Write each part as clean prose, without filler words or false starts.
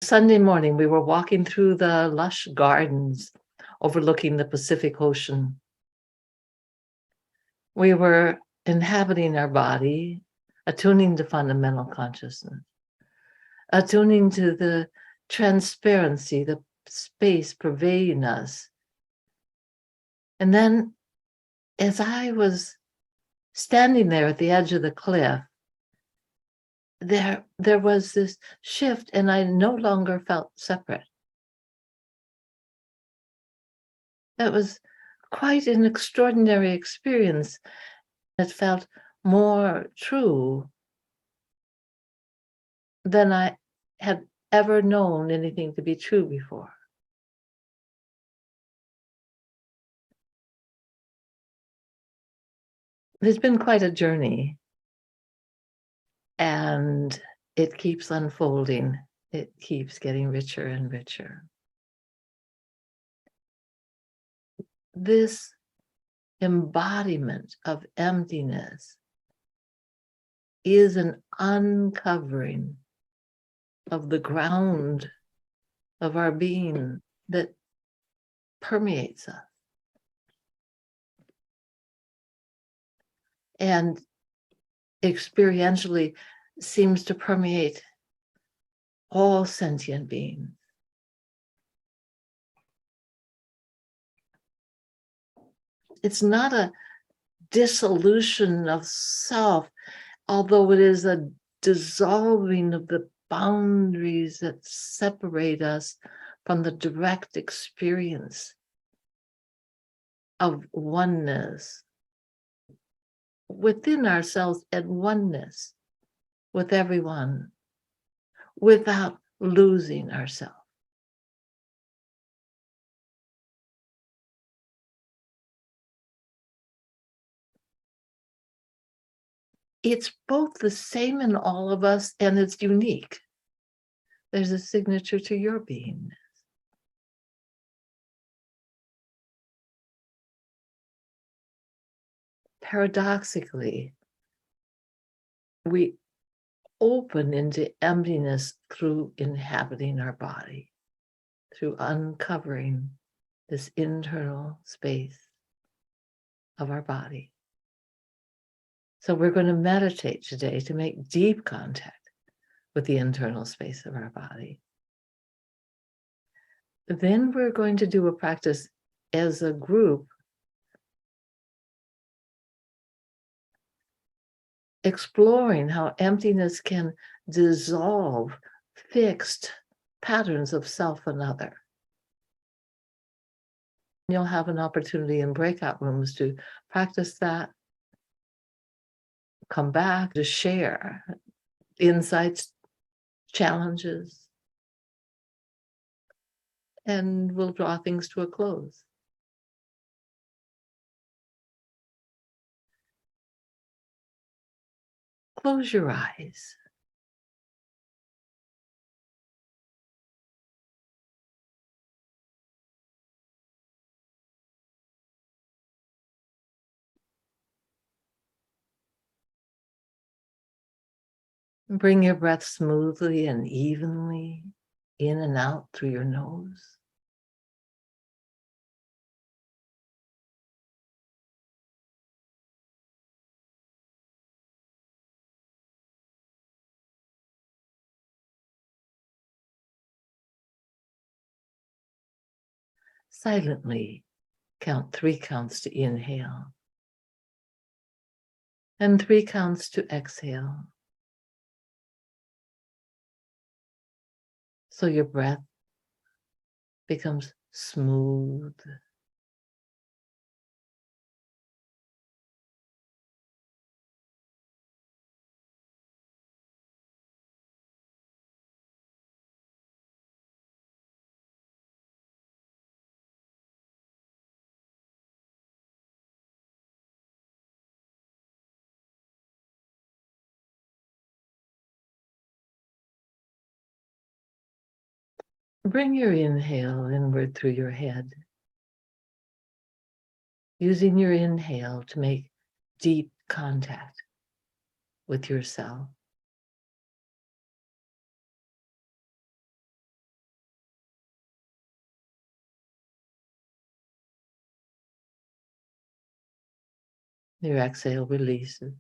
Sunday morning, we were walking through the lush gardens overlooking the Pacific Ocean. We were inhabiting our body, attuning to fundamental consciousness, attuning to the transparency, the space pervading us. And then, as I was standing there at the edge of the cliff, there was this shift, and I no longer felt separate. That was quite an extraordinary experience. It felt more true than I had ever known anything to be true before. It's been quite a journey, and it keeps unfolding. It keeps getting richer and richer. This embodiment of emptiness is an uncovering of the ground of our being that permeates us. And experientially seems to permeate all sentient beings. It's not a dissolution of self, although it is a dissolving of the boundaries that separate us from the direct experience of oneness within ourselves and oneness with everyone without losing ourselves. It's both the same in all of us and it's unique. There's a signature to your beingness. Paradoxically, we open into emptiness through inhabiting our body, through uncovering this internal space of our body. So we're going to meditate today to make deep contact with the internal space of our body. Then we're going to do a practice as a group, exploring how emptiness can dissolve fixed patterns of self and other. You'll have an opportunity in breakout rooms to practice that, come back to share insights, challenges, and we'll draw things to a close. Close your eyes. Bring your breath smoothly and evenly in and out through your nose. Silently count 3 counts to inhale and 3 counts to exhale. So your breath becomes smooth. Bring your inhale inward through your head, using your inhale to make deep contact with yourself. Your exhale releases.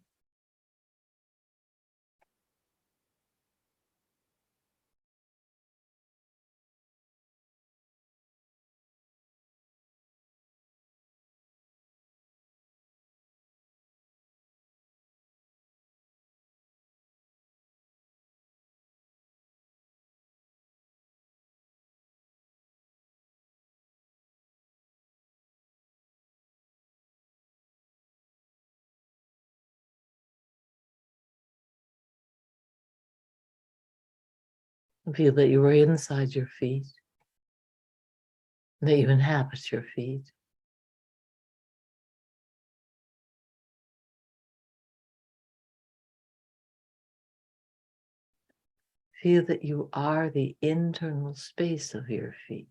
Feel that you are inside your feet, that you inhabit your feet. Feel that you are the internal space of your feet.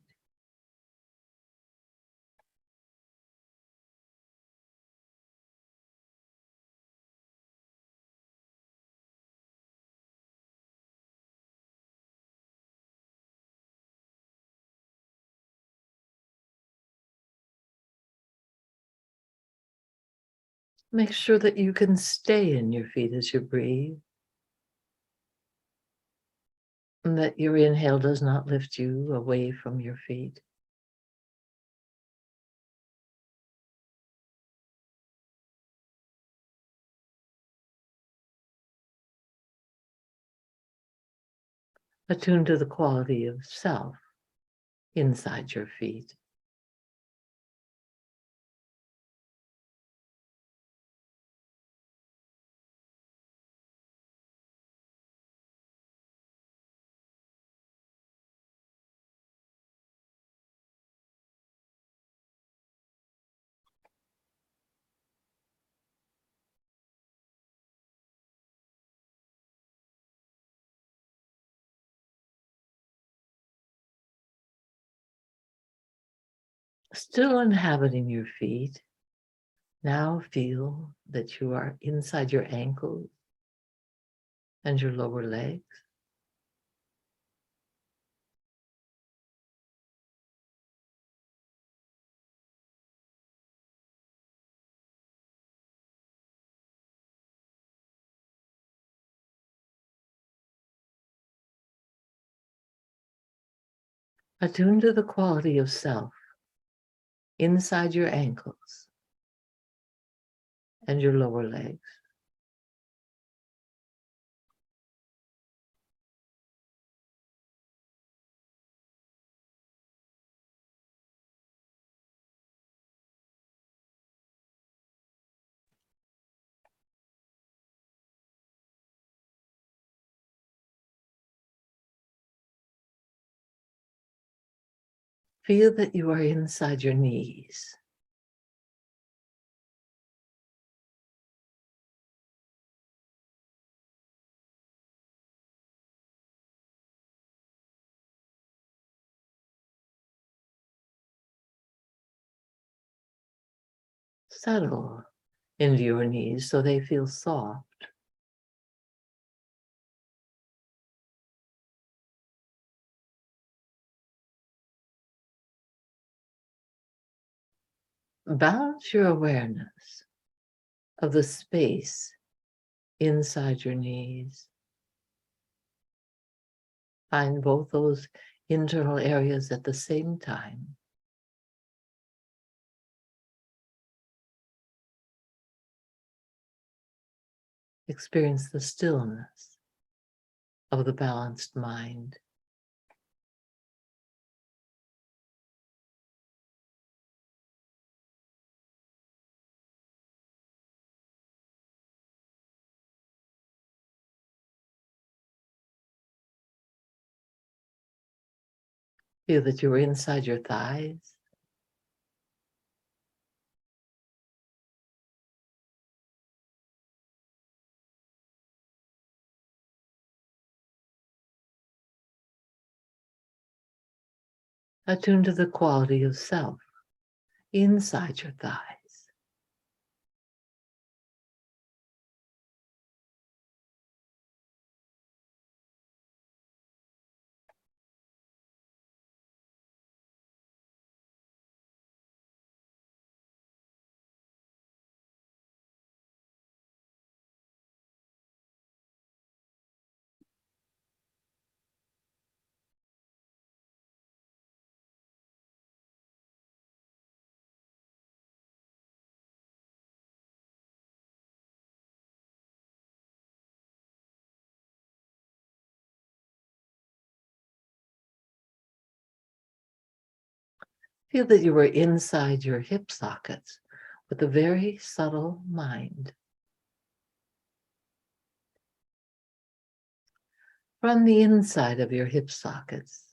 Make sure that you can stay in your feet as you breathe, and that your inhale does not lift you away from your feet. Attune to the quality of self inside your feet. Still inhabiting your feet, now feel that you are inside your ankles and your lower legs. Attune to the quality of self inside your ankles and your lower legs. Feel that you are inside your knees. Settle into your knees so they feel soft. Balance your awareness of the space inside your knees. Find both those internal areas at the same time. Experience the stillness of the balanced mind. Feel that you're inside your thighs. Attune to the quality of self inside your thighs. Feel that you are inside your hip sockets with a very subtle mind. From the inside of your hip sockets,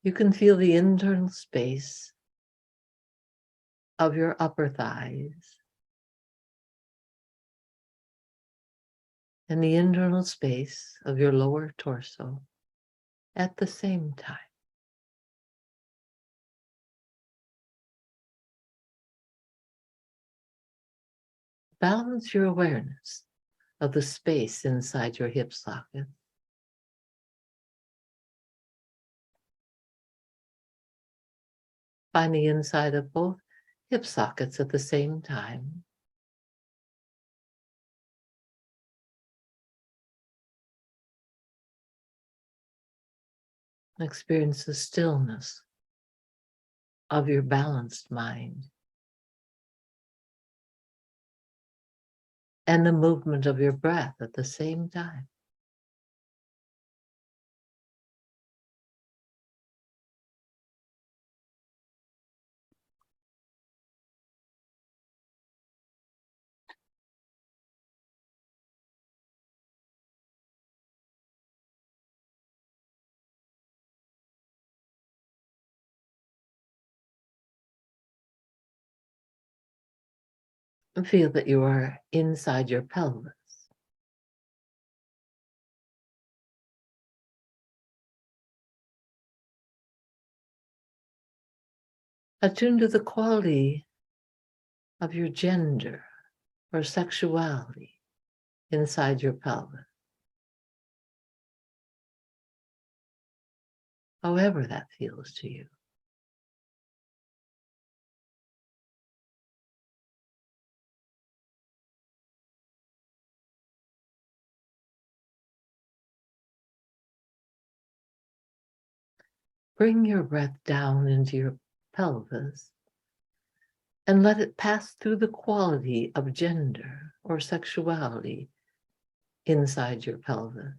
you can feel the internal space of your upper thighs and the internal space of your lower torso at the same time. Balance your awareness of the space inside your hip socket. Find the inside of both hip sockets at the same time. Experience the stillness of your balanced mind and the movement of your breath at the same time. And feel that you are inside your pelvis. Attune to the quality of your gender or sexuality inside your pelvis. However that feels to you. Bring your breath down into your pelvis and let it pass through the quality of gender or sexuality inside your pelvis.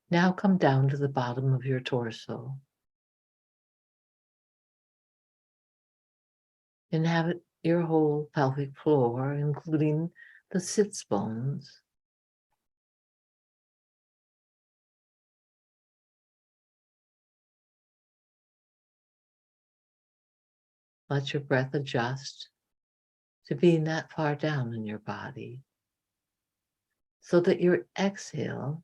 Now come down to the bottom of your torso. Inhabit your whole pelvic floor, including the sits bones. Let your breath adjust to being that far down in your body so that your exhale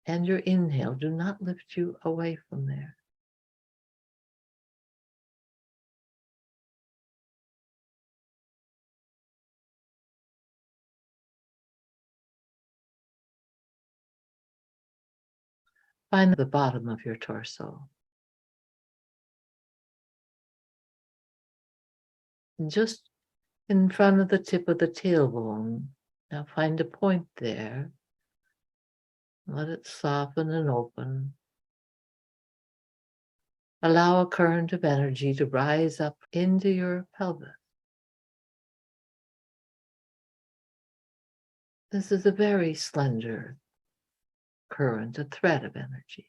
and your inhale do not lift you away from there. Find the bottom of your torso. And just in front of the tip of the tailbone, now find a point there. Let it soften and open. Allow a current of energy to rise up into your pelvis. This is a very slender current, a thread of energy.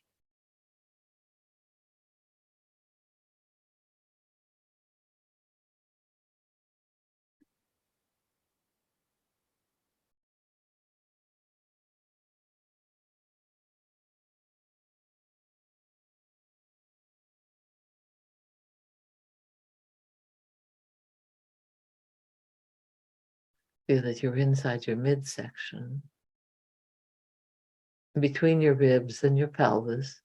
Feel that you're inside your midsection, between your ribs and your pelvis,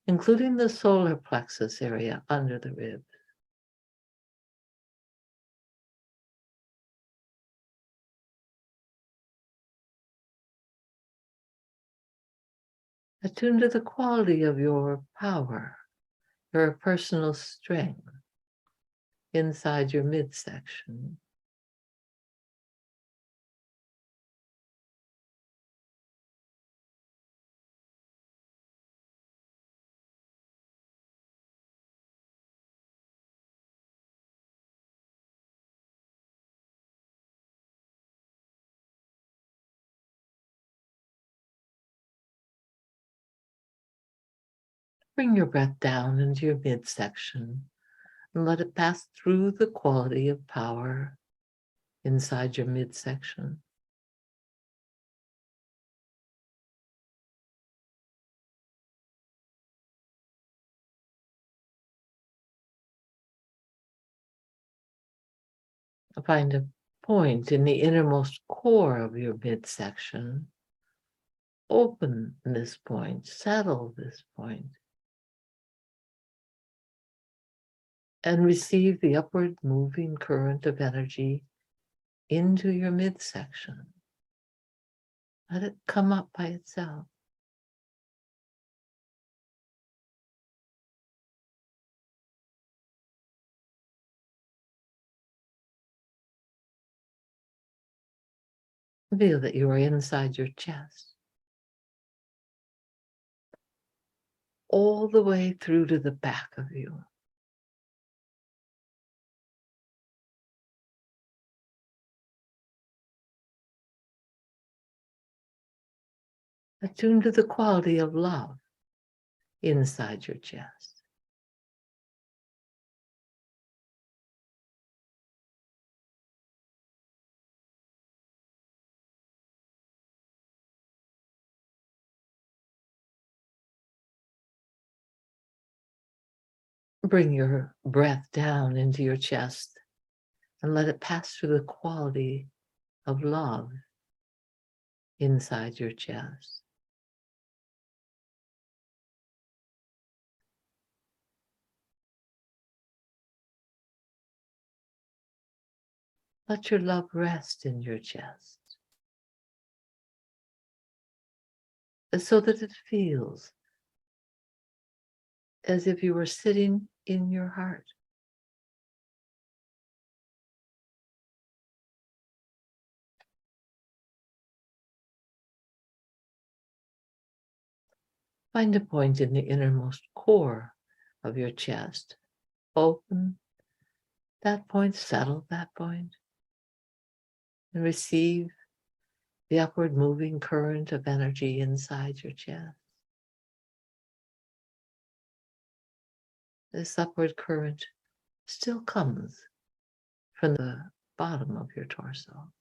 including the solar plexus area under the ribs. Attune to the quality of your power, your personal strength inside your midsection. Bring your breath down into your midsection and let it pass through the quality of power inside your midsection. Find a point in the innermost core of your midsection. Open this point, settle this point, and receive the upward moving current of energy into your midsection. Let it come up by itself. Feel that you are inside your chest, all the way through to the back of you. Attune to the quality of love inside your chest. Bring your breath down into your chest and let it pass through the quality of love inside your chest. Let your love rest in your chest so that it feels as if you were sitting in your heart. Find a point in the innermost core of your chest. Open that point, settle that point, and receive the upward moving current of energy inside your chest. This upward current still comes from the bottom of your torso.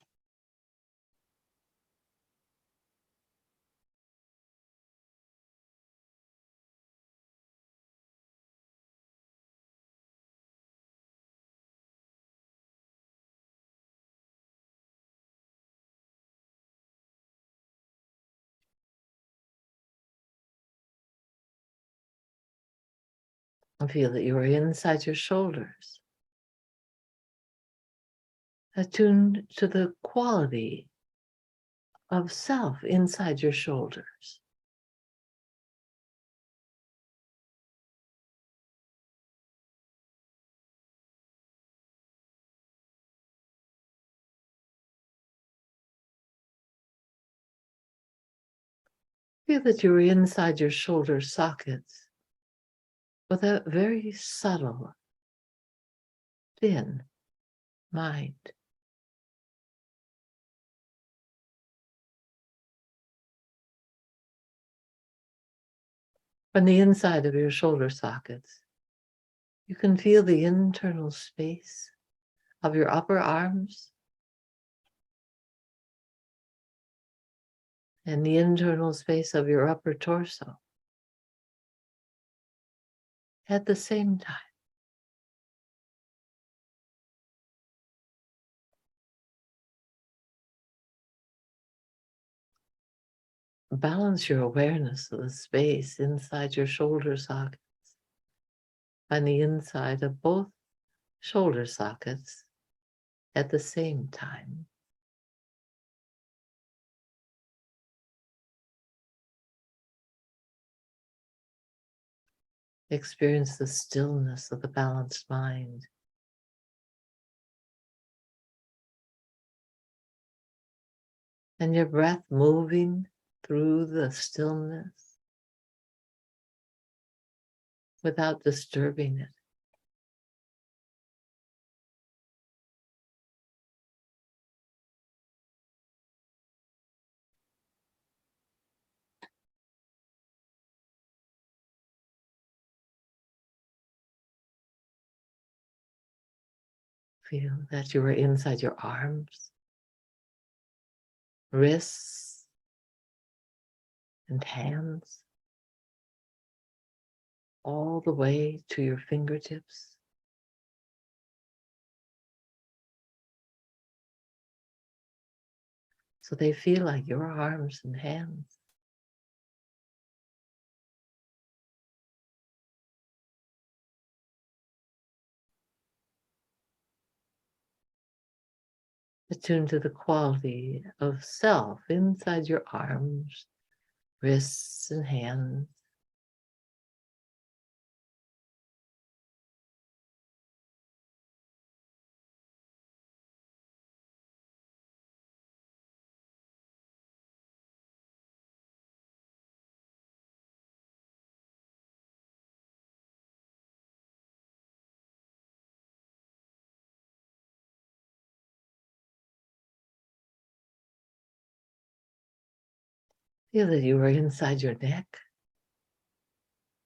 And feel that you are inside your shoulders, attuned to the quality of self inside your shoulders. Feel that you're inside your shoulder sockets with a very subtle, thin mind. From the inside of your shoulder sockets, you can feel the internal space of your upper arms and the internal space of your upper torso at the same time. Balance your awareness of the space inside your shoulder sockets on the inside of both shoulder sockets at the same time. Experience the stillness of the balanced mind. And your breath moving through the stillness without disturbing it. Feel that you are inside your arms, wrists, and hands, all the way to your fingertips. So they feel like your arms and hands. Attune to the quality of self inside your arms, wrists, and hands. Feel that you are inside your neck.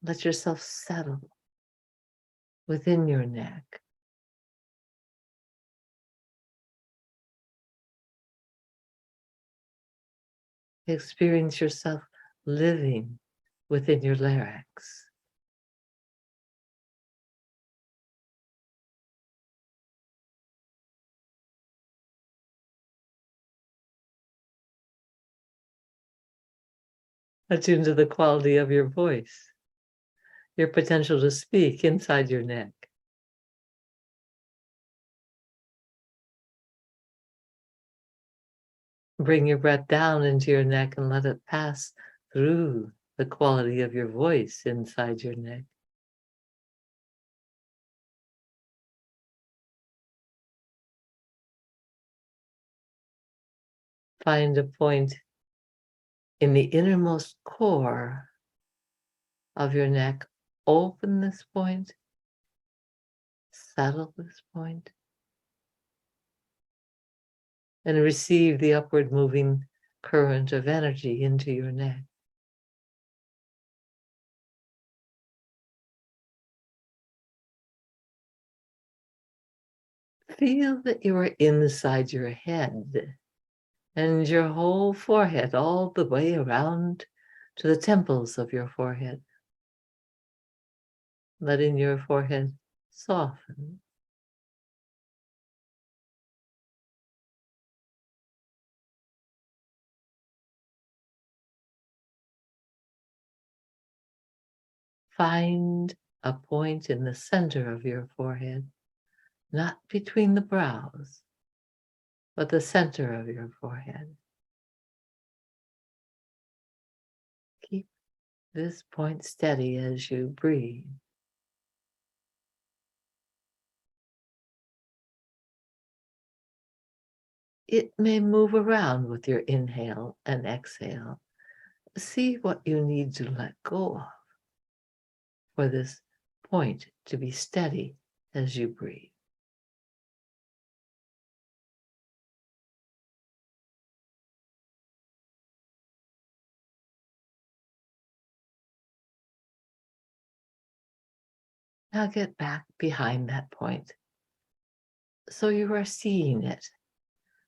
Let yourself settle within your neck. Experience yourself living within your larynx. Attune to the quality of your voice, your potential to speak inside your neck. Bring your breath down into your neck and let it pass through the quality of your voice inside your neck. Find a point in the innermost core of your neck. Open this point, settle this point, and receive the upward moving current of energy into your neck. Feel that you are inside your head and your whole forehead, all the way around to the temples of your forehead. Letting your forehead soften. Find a point in the center of your forehead, not between the brows, but the center of your forehead. Keep this point steady as you breathe. It may move around with your inhale and exhale. See what you need to let go of for this point to be steady as you breathe. Now get back behind that point so you are seeing it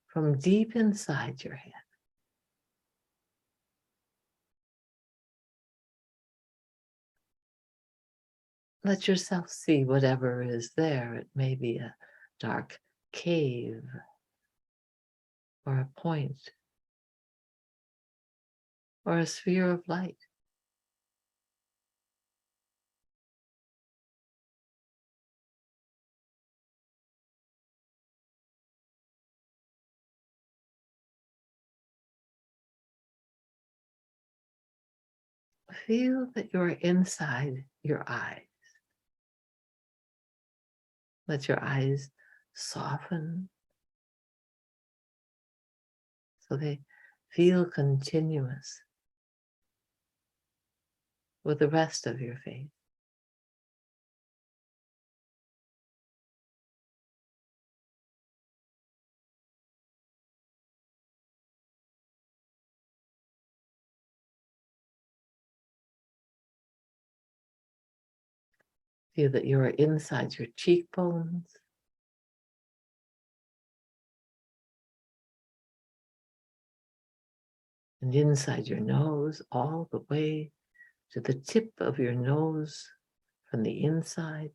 from deep inside your head. Let yourself see whatever is there. It may be a dark cave or a point or a sphere of light. Feel that you're inside your eyes. Let your eyes soften so they feel continuous with the rest of your face. Feel that you are inside your cheekbones, and inside your nose, all the way to the tip of your nose from the inside.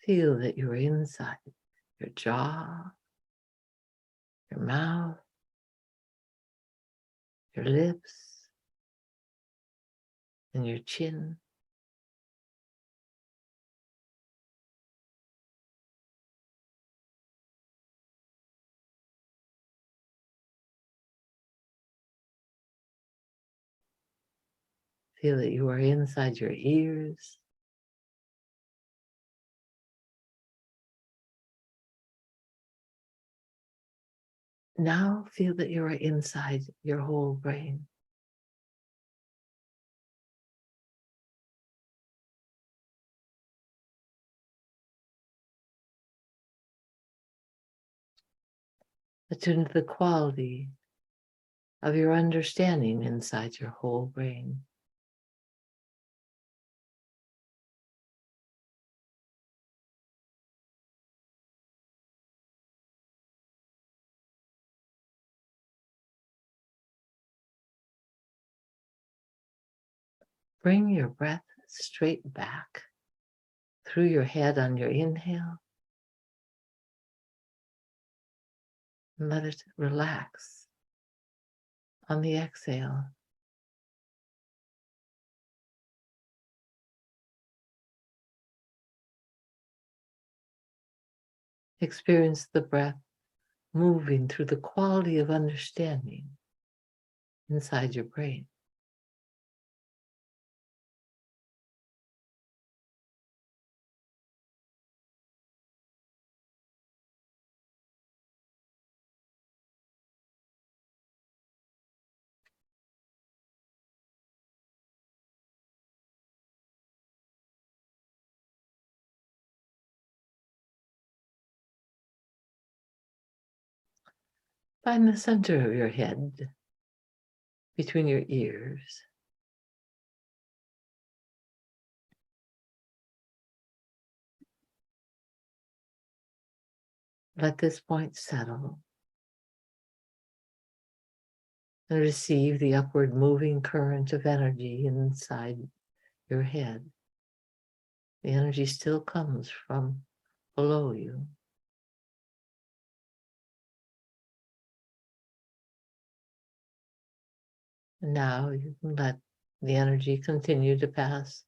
Feel that you're inside your jaw, your mouth, your lips, and your chin. Feel that you are inside your ears. Now feel that you are inside your whole brain. Attune to the quality of your understanding inside your whole brain. Bring your breath straight back through your head on your inhale. And let it relax on the exhale. Experience the breath moving through the quality of understanding inside your brain. Find the center of your head between your ears. Let this point settle and receive the upward moving current of energy inside your head. The energy still comes from below you. And now you can let the energy continue to pass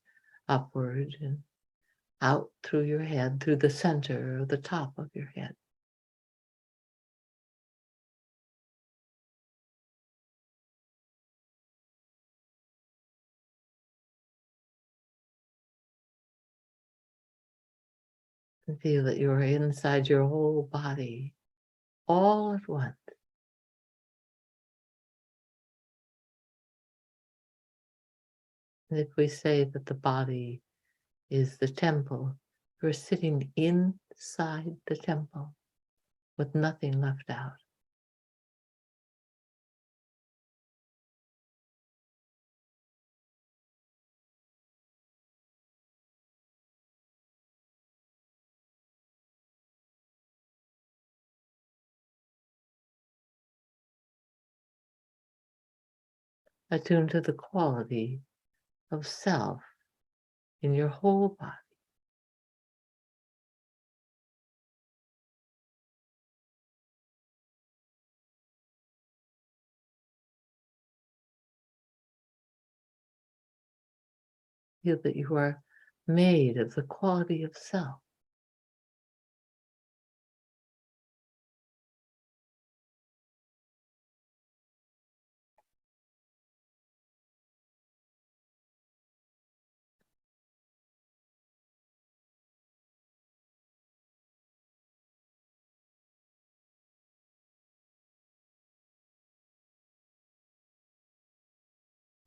upward and out through your head, through the center or the top of your head. And feel that you are inside your whole body all at once. And if we say that the body is the temple, you're sitting inside the temple with nothing left out. Attune to the quality of self in your whole body. Feel that you are made of the quality of self.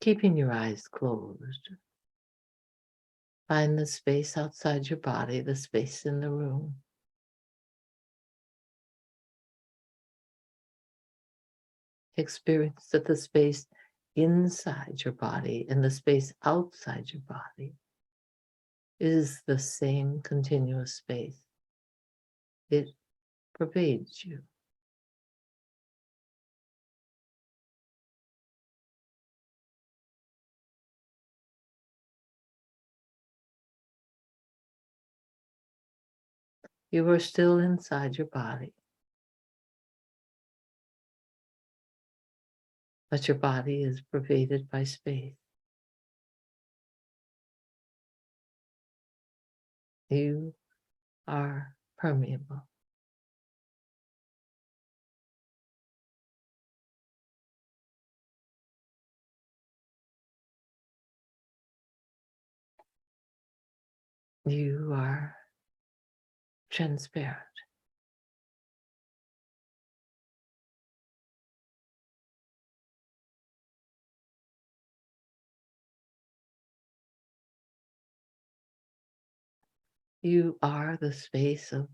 Keeping your eyes closed, find the space outside your body, the space in the room. Experience that the space inside your body and the space outside your body is the same continuous space. It pervades you. You are still inside your body, but your body is pervaded by space. You are permeable. You are transparent. You are the space of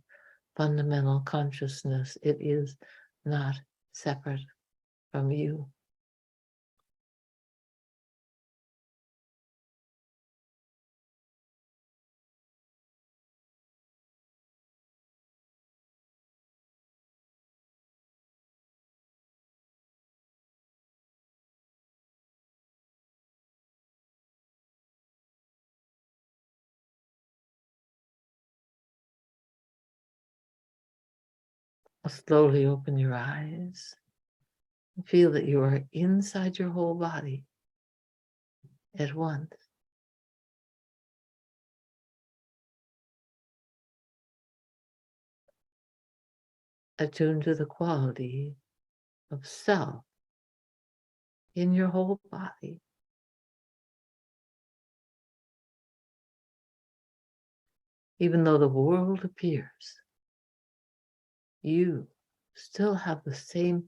fundamental consciousness. It is not separate from you. Slowly open your eyes and feel that you are inside your whole body at once. Attune to the quality of self in your whole body. Even though the world appears, you still have the same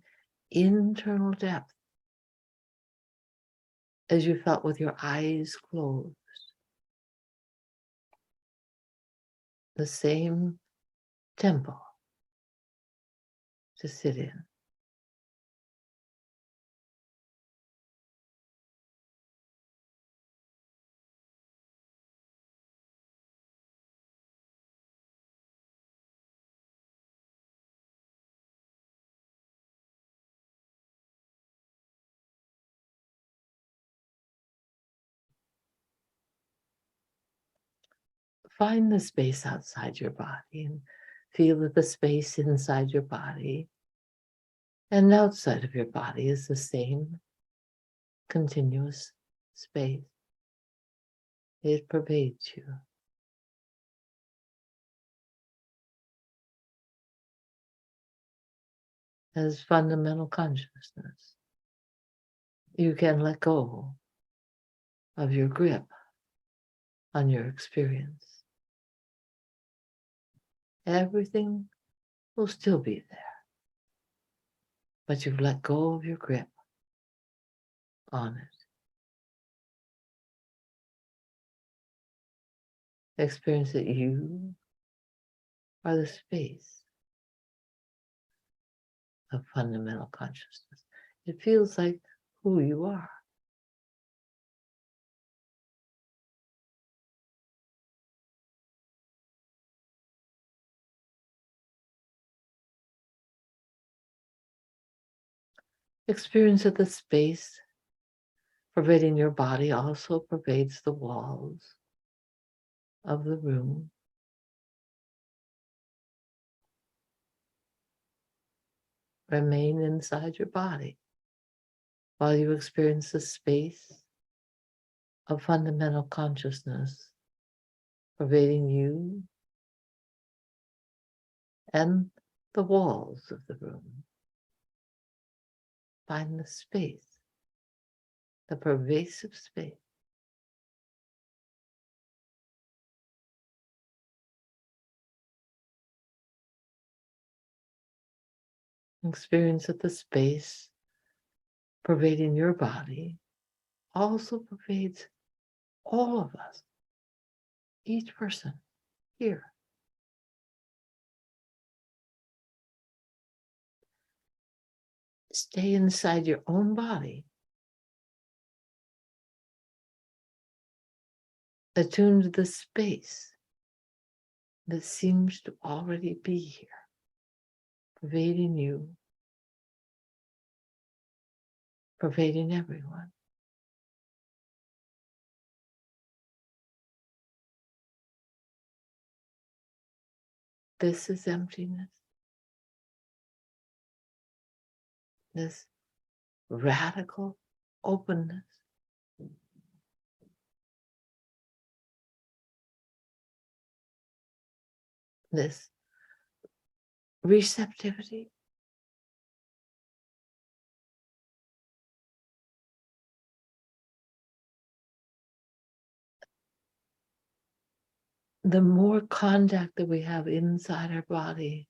internal depth as you felt with your eyes closed. The same temple to sit in. Find the space outside your body and feel that the space inside your body and outside of your body is the same continuous space. It pervades you. As fundamental consciousness, you can let go of your grip on your experience. Everything will still be there, but you've let go of your grip on it. Experience that you are the space of fundamental consciousness. It feels like who you are. Experience that the space pervading your body also pervades the walls of the room. Remain inside your body while you experience the space of fundamental consciousness pervading you and the walls of the room. Find the space, the pervasive space. Experience that the space pervading your body also pervades all of us, each person here. Stay inside your own body Attune to the space that seems to already be here, pervading you, pervading everyone. This is emptiness. This radical openness. This receptivity. The more contact that we have inside our body,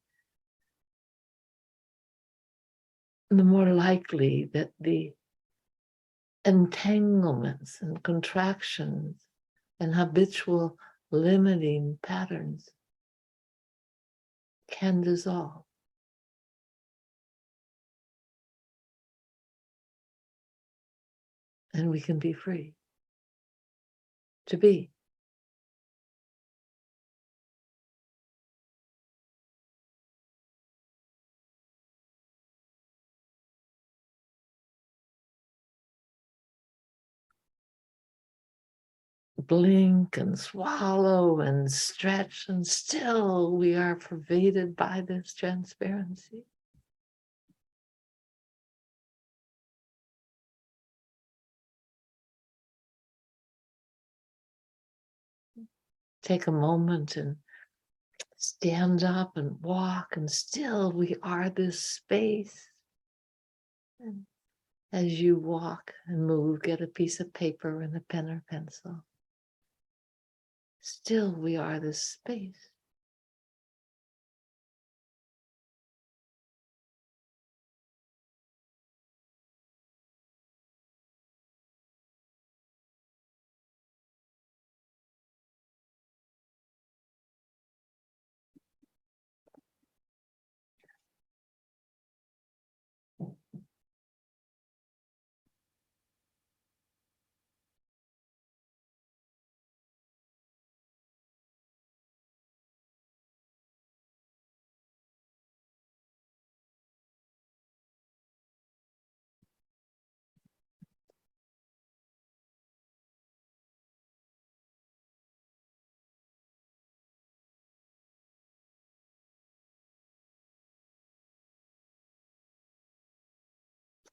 the more likely that the entanglements and contractions and habitual limiting patterns can dissolve. And we can be free to be. Blink and swallow and stretch, and still we are pervaded by this transparency. Take a moment and stand up and walk, and still we are this space. And as you walk and move, get a piece of paper and a pen or pencil. Still we are this space.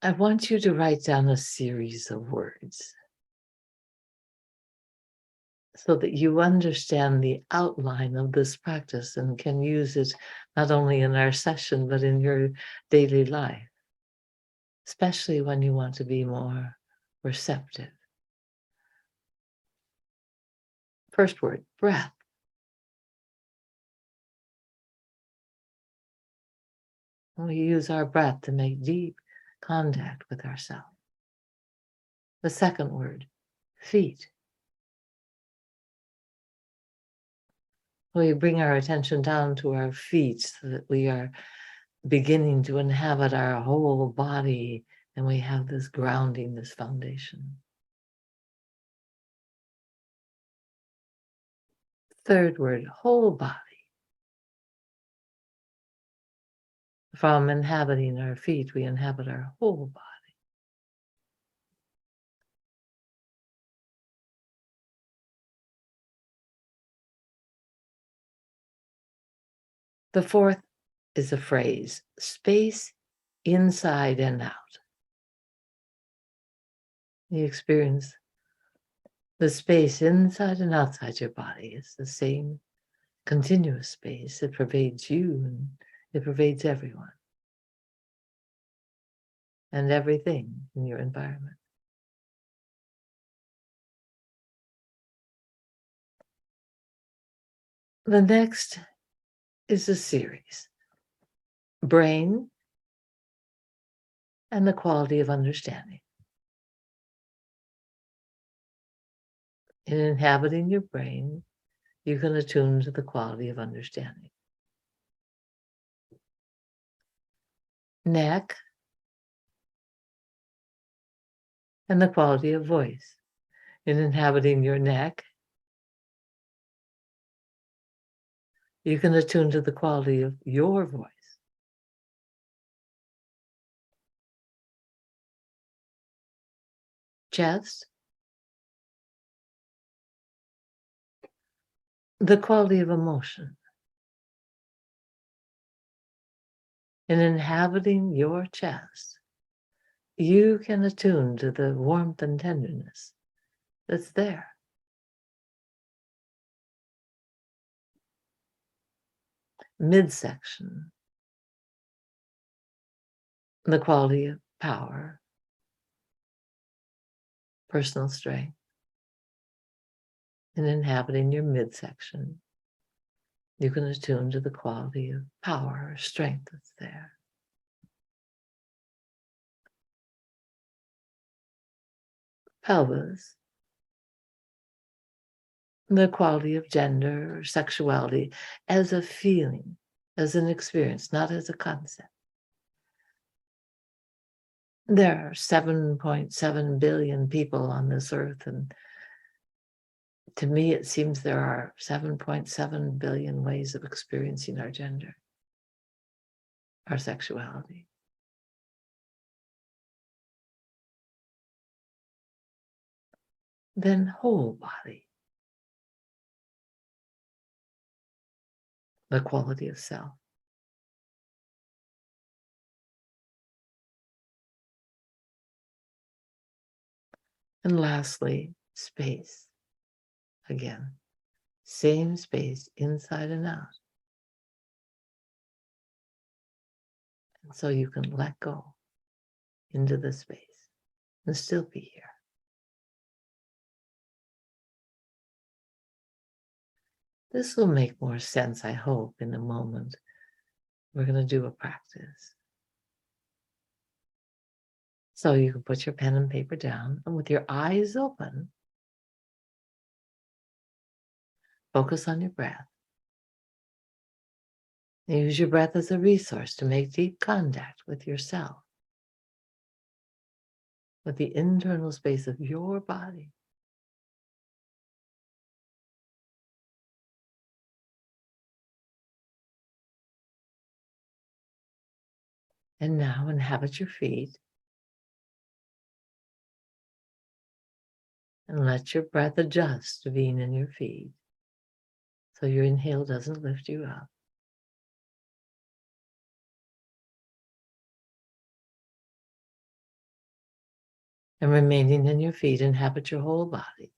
I want you to write down a series of words so that you understand the outline of this practice and can use it not only in our session, but in your daily life, especially when you want to be more receptive. First word, breath. We use our breath to make deep contact with ourselves. The second word, feet. We bring our attention down to our feet so that we are beginning to inhabit our whole body, and we have this grounding, this foundation. Third word, whole body. From inhabiting our feet, we inhabit our whole body. The fourth is a phrase, space inside and out. You experience the space inside and outside your body. It's the same continuous space. It pervades you and it pervades everyone and everything in your environment. The next is a series, brain and the quality of understanding. In inhabiting your brain, you can attune to the quality of understanding. Neck and the quality of voice. In inhabiting your neck, You can attune to the quality of your voice. Chest, the quality of emotion. In inhabiting your chest, you can attune to the warmth and tenderness that's there. Midsection, the quality of power, personal strength. In inhabiting your midsection, you can attune to the quality of power or strength that's there. Pelvis, the quality of gender or sexuality as a feeling, as an experience, not as a concept. There are 7.7 billion people on this earth, and to me it seems there are 7.7 billion ways of experiencing our gender, our sexuality. Then whole body, the quality of self. And lastly, space. Again, same space inside and out. And so you can let go into the space and still be here. This will make more sense, I hope, in a moment. We're going to do a practice. So you can put your pen and paper down, and with your eyes open, focus on your breath. Use your breath as a resource to make deep contact with yourself, with the internal space of your body. And now inhabit your feet. And let your breath adjust to being in your feet, so your inhale doesn't lift you up. And remaining in your feet, inhabit your whole body.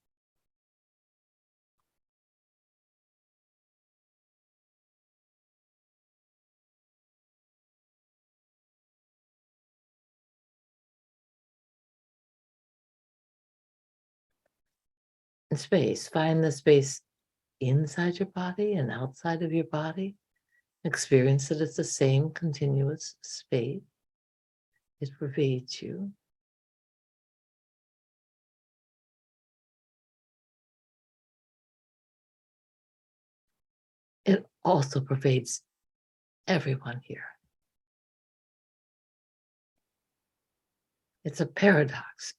In space, find the space inside your body and outside of your body. Experience that it's the same continuous space. It pervades you. It also pervades everyone here. It's a paradox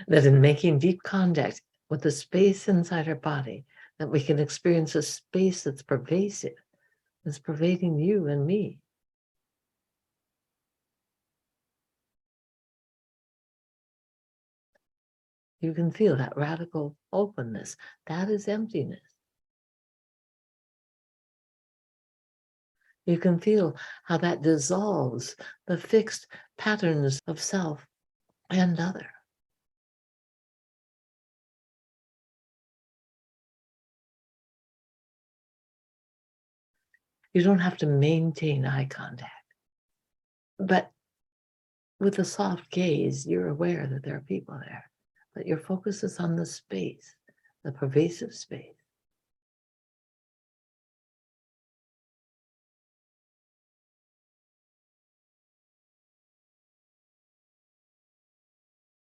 that in making deep contact with the space inside our body, that we can experience a space that's pervasive, that's pervading you and me. You can feel that radical openness. That is emptiness. You can feel how that dissolves the fixed patterns of self and other. You don't have to maintain eye contact. But with a soft gaze, you're aware that there are people there. But your focus is on the space, the pervasive space.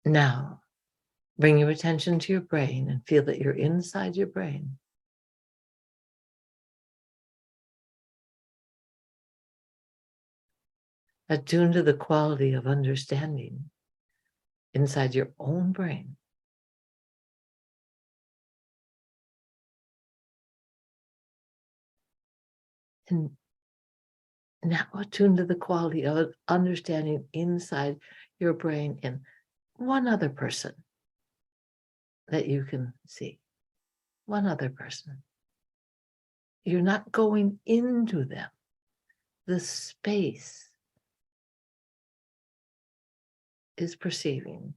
Now, bring your attention to your brain and feel that you're inside your brain. Attune to the quality of understanding inside your own brain. And now attune to the quality of understanding inside your brain in one other person that you can see. One other person. You're not going into them. The space is perceiving.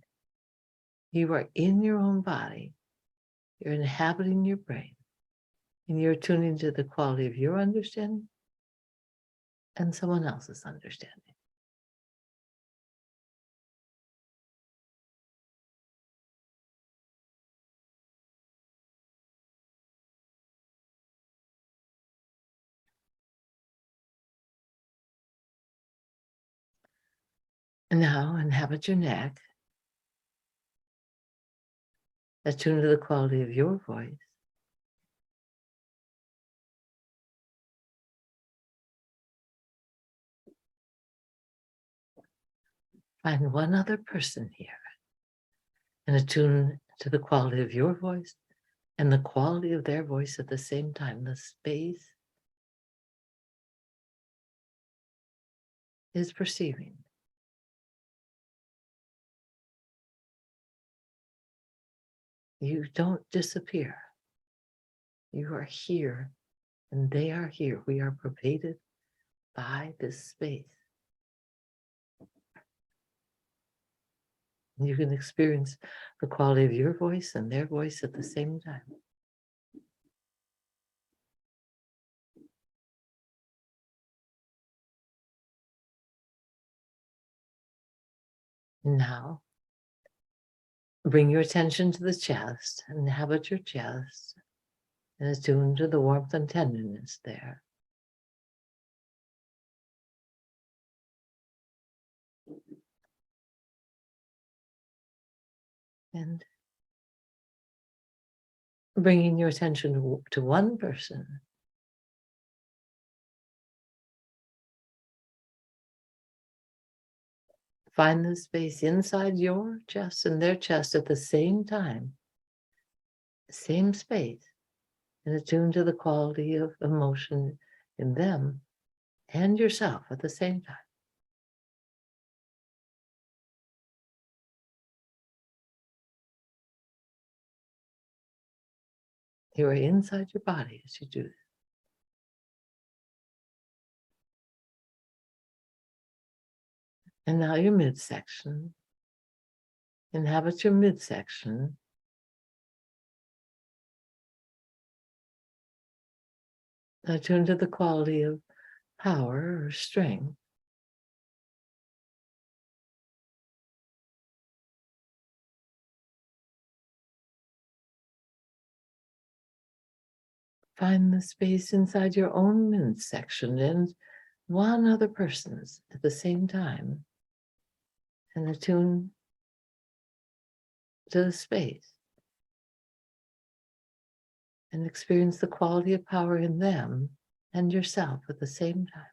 You are in your own body. You're inhabiting your brain. And you're tuning to the quality of your understanding and someone else's understanding. And now inhabit your neck. Attune to the quality of your voice. Find one other person here and attune to the quality of your voice and the quality of their voice at the same time. The space is perceiving. You don't disappear. You are here and they are here. We are pervaded by this space. You can experience the quality of your voice and their voice at the same time. Now, bring your attention to the chest and inhabit your chest and attune to the warmth and tenderness there. And bringing your attention to one person. Find the space inside your chest and their chest at the same time. Same space. And attune to the quality of emotion in them and yourself at the same time. You are inside your body as you do this. And now your midsection. Inhabit your midsection. Attune to the quality of power or strength. Find the space inside your own midsection and one other person's at the same time. And attune to the space. And experience the quality of power in them and yourself at the same time.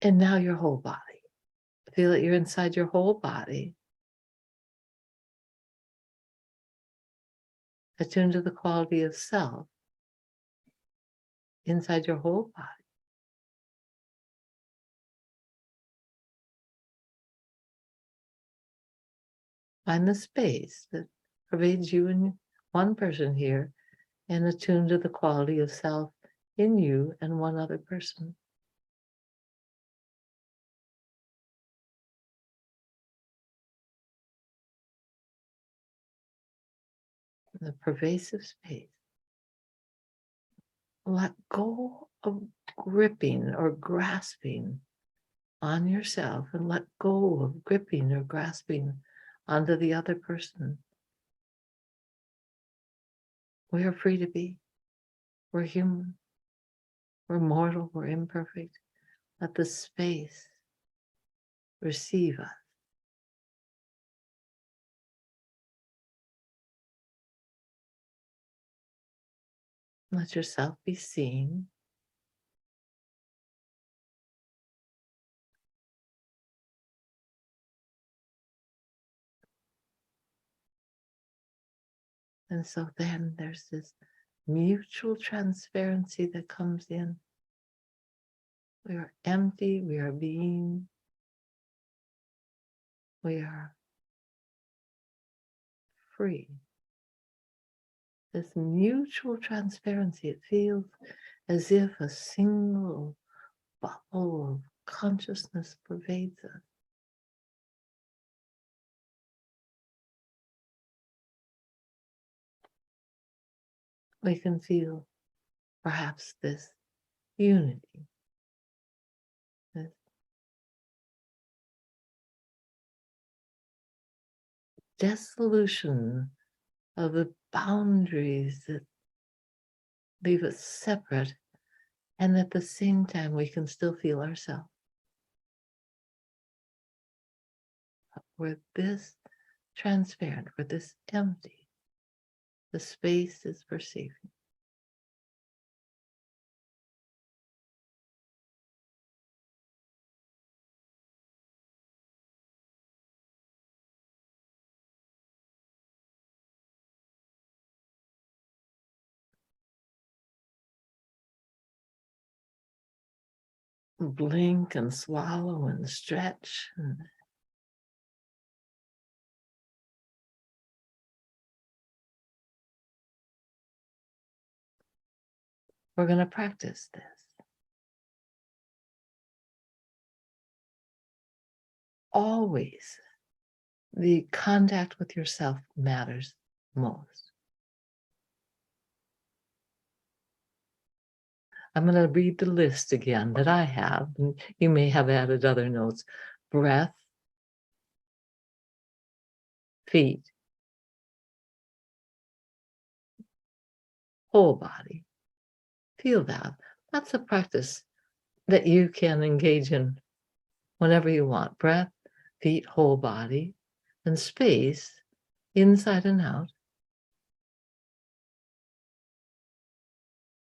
And now your whole body. Feel that you're inside your whole body. Attune to the quality of self inside your whole body. Find the space that pervades you and one person here and attune to the quality of self in you and one other person. The pervasive space. Let go of gripping or grasping on yourself and let go of gripping or grasping onto the other person. We are free to be. We're human. We're mortal. We're imperfect. Let the space receive us. Let yourself be seen. And so then there's this mutual transparency that comes in. We are empty, we are being, we are free. This mutual transparency, it feels as if a single bubble of consciousness pervades us. We can feel perhaps this unity, this dissolution of the boundaries that leave us separate, and at the same time we can still feel ourselves. We're this transparent, we're this empty. The space is perceiving. Blink and swallow and stretch. We're going to practice this. Always, the contact with yourself matters most. I'm going to read the list again that I have, and you may have added other notes. Breath, feet, whole body. Feel that. That's a practice that you can engage in whenever you want. Breath, feet, whole body, and space, inside and out.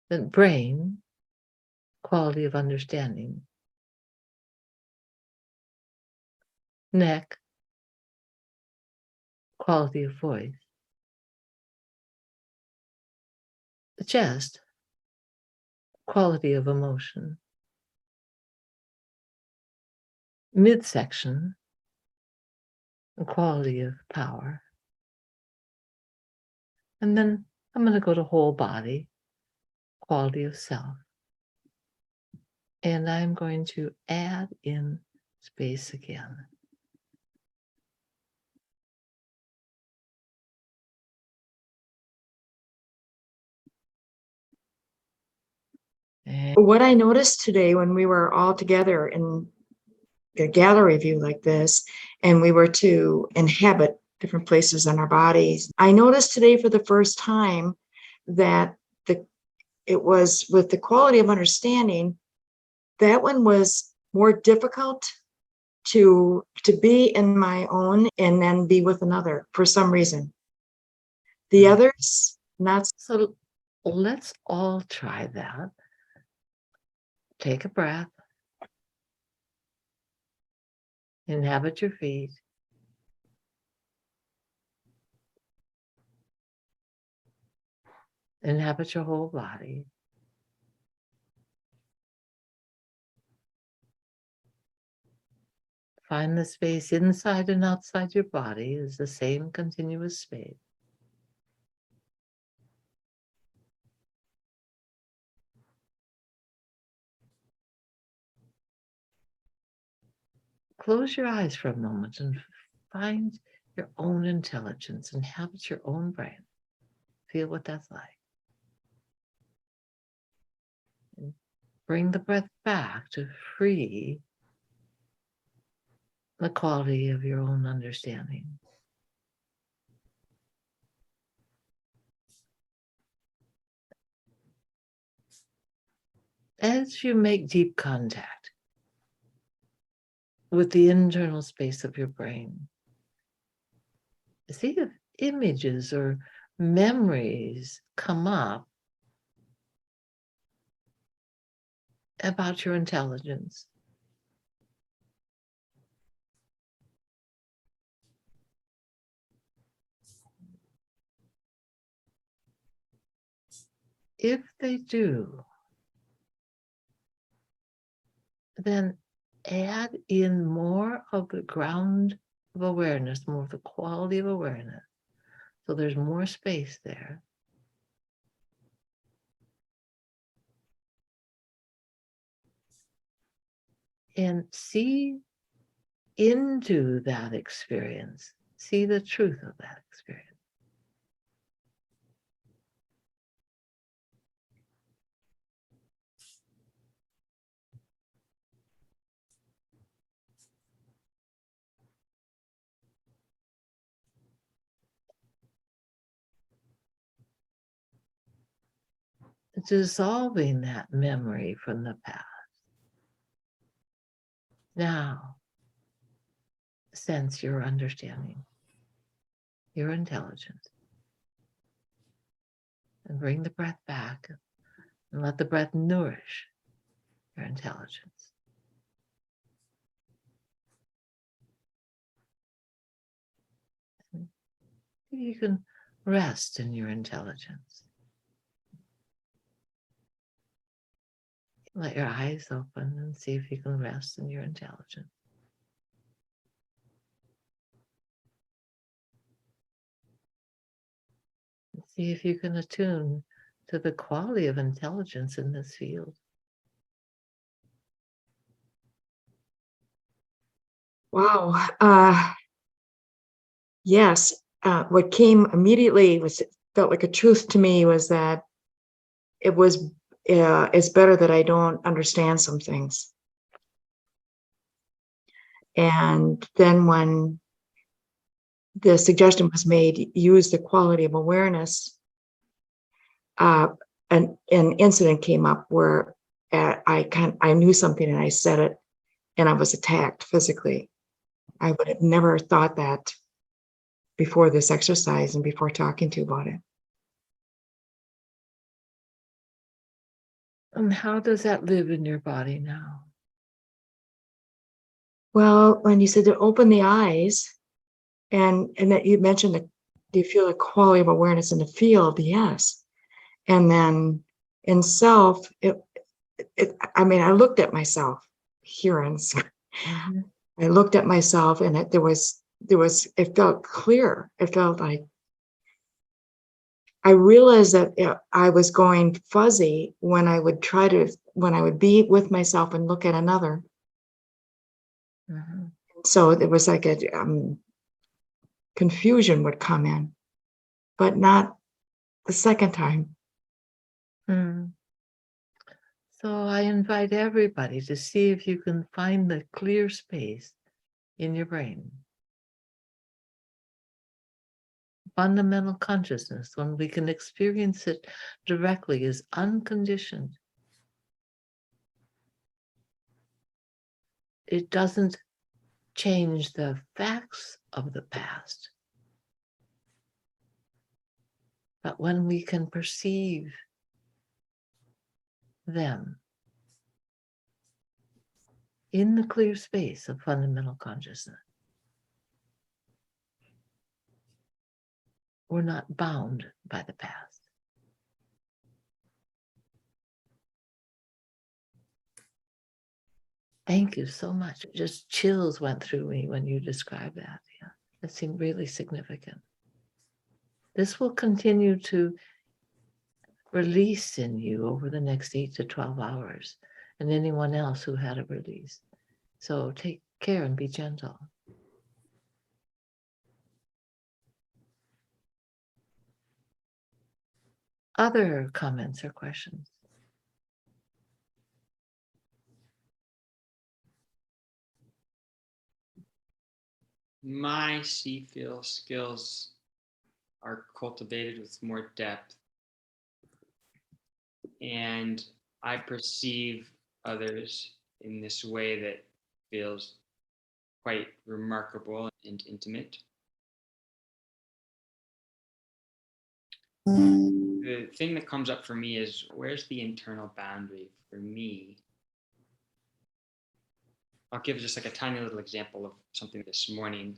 Then brain, quality of understanding. Neck, quality of voice. The chest, quality of emotion. Midsection, quality of power. And then I'm going to go to whole body, quality of self. And I'm going to add in space again. And what I noticed today when we were all together in a gallery view like this, and we were to inhabit different places in our bodies, I noticed today for the first time that it was with the quality of understanding, that one was more difficult to be in my own and then be with another for some reason. The others, not so. Let's all try that. Take a breath. Inhabit your feet. Inhabit your whole body. Find the space inside and outside your body is the same continuous space. Close your eyes for a moment and find your own intelligence, inhabit your own brain. Feel what that's like. And bring the breath back to free the quality of your own understanding. As you make deep contact with the internal space of your brain, see if images or memories come up about your intelligence. If they do, then add in more of the ground of awareness, more of the quality of awareness. So there's more space there. And see into that experience. See the truth of that experience. Dissolving that memory from the past. Now, sense your understanding, your intelligence, and bring the breath back and let the breath nourish your intelligence. And you can rest in your intelligence. Let your eyes open and see if you can rest in your intelligence. And see if you can attune to the quality of intelligence in this field. Wow. Yes. What came immediately felt like a truth to me was that it's better that I don't understand some things. And then when the suggestion was made, use the quality of awareness, an incident came up where I knew something and I said it and I was attacked physically. I would have never thought that before this exercise and before talking to you about it. And how does that live in your body now? Well, when you said to open the eyes, and that you mentioned that, do you feel the quality of awareness in the field? Yes. And then in self, I looked at myself here and I looked at myself and it felt clear. It felt like I realized that I was going fuzzy when I would be with myself and look at another. So it was like a confusion would come in, but not the second time. So I invite everybody to see if you can find the clear space in your brain. Fundamental consciousness, when we can experience it directly, is unconditioned. It doesn't change the facts of the past. But when we can perceive them in the clear space of fundamental consciousness, we're not bound by the past. Thank you so much. Just chills went through me when you described that. Yeah, that seemed really significant. This will continue to release in you over the next 8 to 12 hours, and anyone else who had a release. So take care and be gentle. Other comments or questions? My see-feel skills are cultivated with more depth, and I perceive others in this way that feels quite remarkable and intimate. The thing that comes up for me is, where's the internal boundary for me? I'll give just like a tiny little example of something this morning.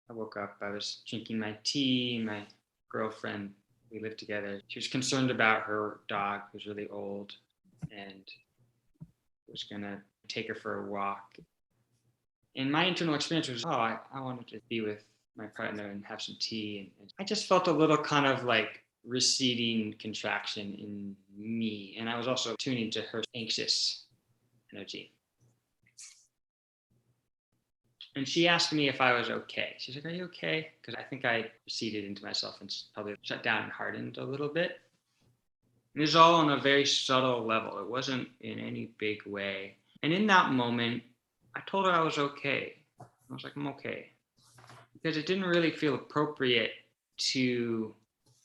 I woke up, I was drinking my tea, my girlfriend we lived together. She was concerned about her dog, who's really old, and was going to take her for a walk. And my internal experience was, I wanted to be with my partner and have some tea. And I just felt a little kind of like receding contraction in me. And I was also tuning to her anxious energy. And she asked me if I was okay. She's like, "Are you okay?" Because I think I receded into myself and probably shut down and hardened a little bit. And this is all on a very subtle level. It wasn't in any big way. And in that moment, I told her I was okay. I was like, "I'm okay." Because it didn't really feel appropriate to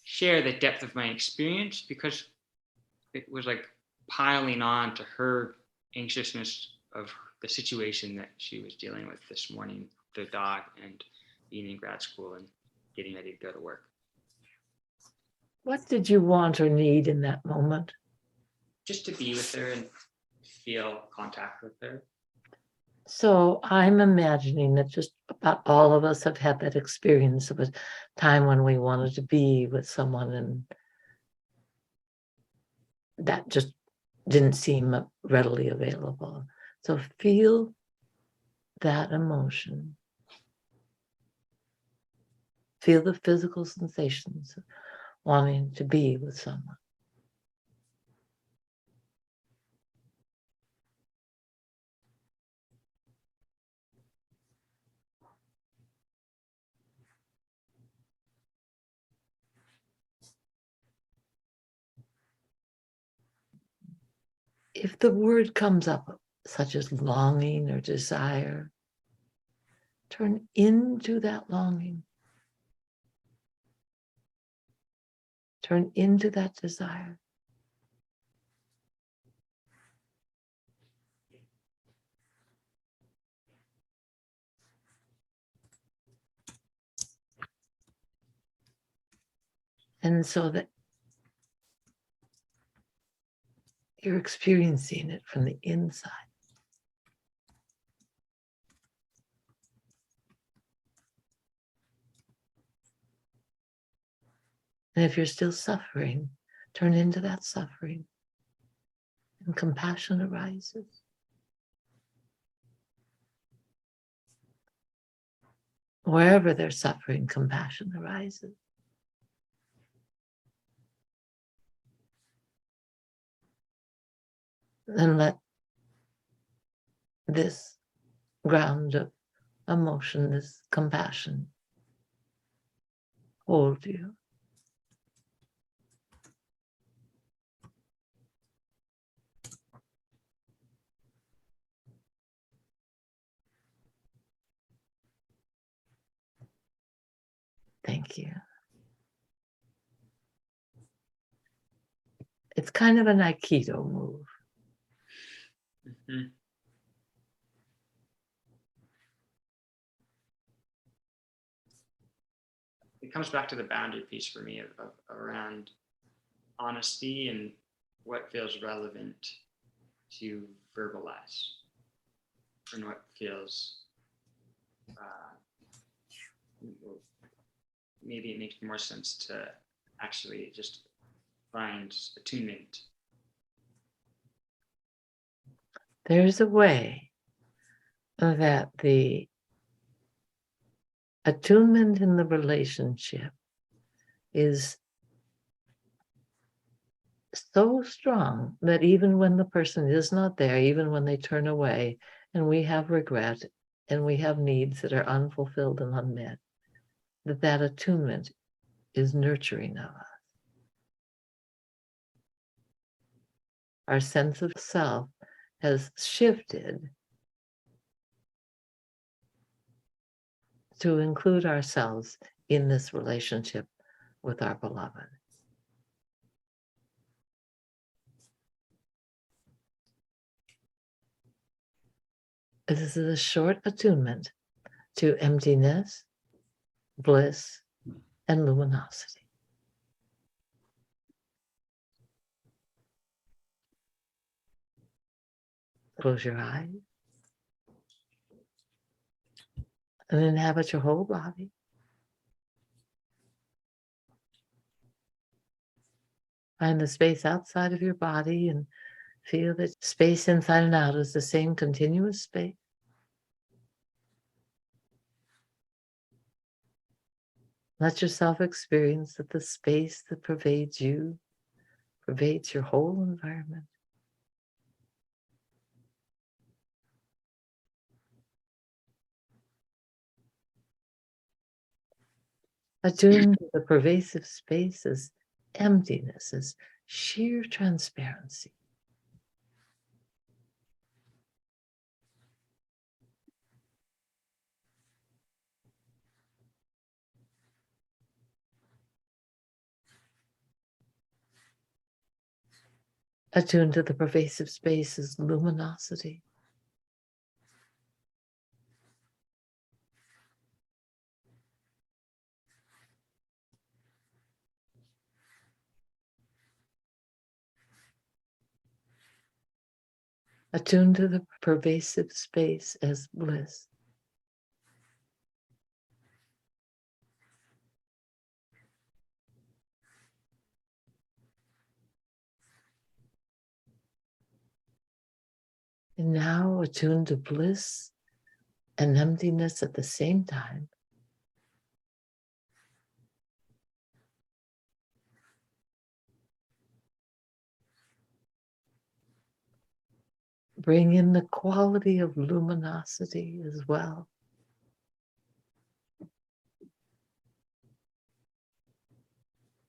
share the depth of my experience, because it was like piling on to her anxiousness of the situation that she was dealing with this morning, the dog, and being in grad school and getting ready to go to work. What did you want or need in that moment? Just to be with her and feel contact with her. So I'm imagining that just about all of us have had that experience of a time when we wanted to be with someone and that just didn't seem readily available. So feel that emotion. Feel the physical sensations of wanting to be with someone. If the word comes up, such as longing or desire, turn into that longing. Turn into that desire. And so that you're experiencing it from the inside. And if you're still suffering, turn into that suffering. And compassion arises. Wherever there's suffering, compassion arises. Then let this ground of emotion, this compassion, hold you. Thank you. It's kind of an Aikido move. Mm-hmm. It comes back to the boundary piece for me of around honesty and what feels relevant to verbalize and what feels maybe it makes more sense to actually just find attunement. There's a way that the attunement in the relationship is so strong that even when the person is not there, even when they turn away and we have regret and we have needs that are unfulfilled and unmet, that attunement is nurturing of us. Our sense of self has shifted to include ourselves in this relationship with our beloved. This is a short attunement to emptiness, bliss, and luminosity. Close your eyes and inhabit your whole body. Find the space outside of your body and feel that space inside and out is the same continuous space. Let yourself experience that the space that pervades you pervades your whole environment. Attuned to the pervasive space as emptiness, as sheer transparency. Attuned to the pervasive space as luminosity. Attuned to the pervasive space as bliss. And now attuned to bliss and emptiness at the same time. Bring in the quality of luminosity as well.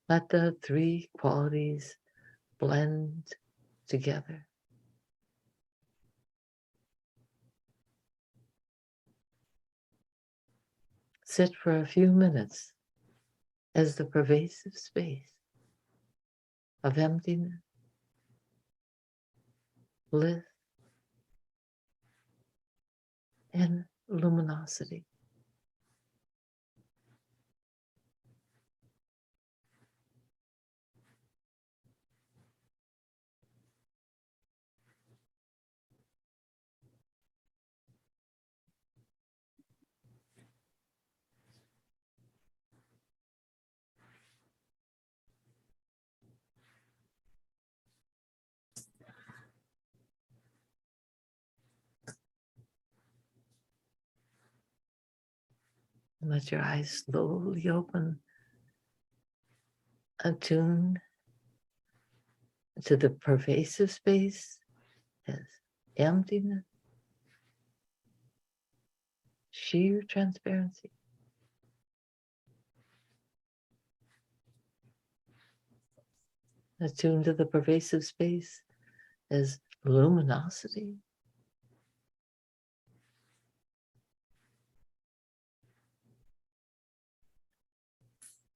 Let the three qualities blend together. Sit for a few minutes as the pervasive space of emptiness, bliss, and luminosity. And let your eyes slowly open, attune to the pervasive space as emptiness, sheer transparency. Attune to the pervasive space as luminosity.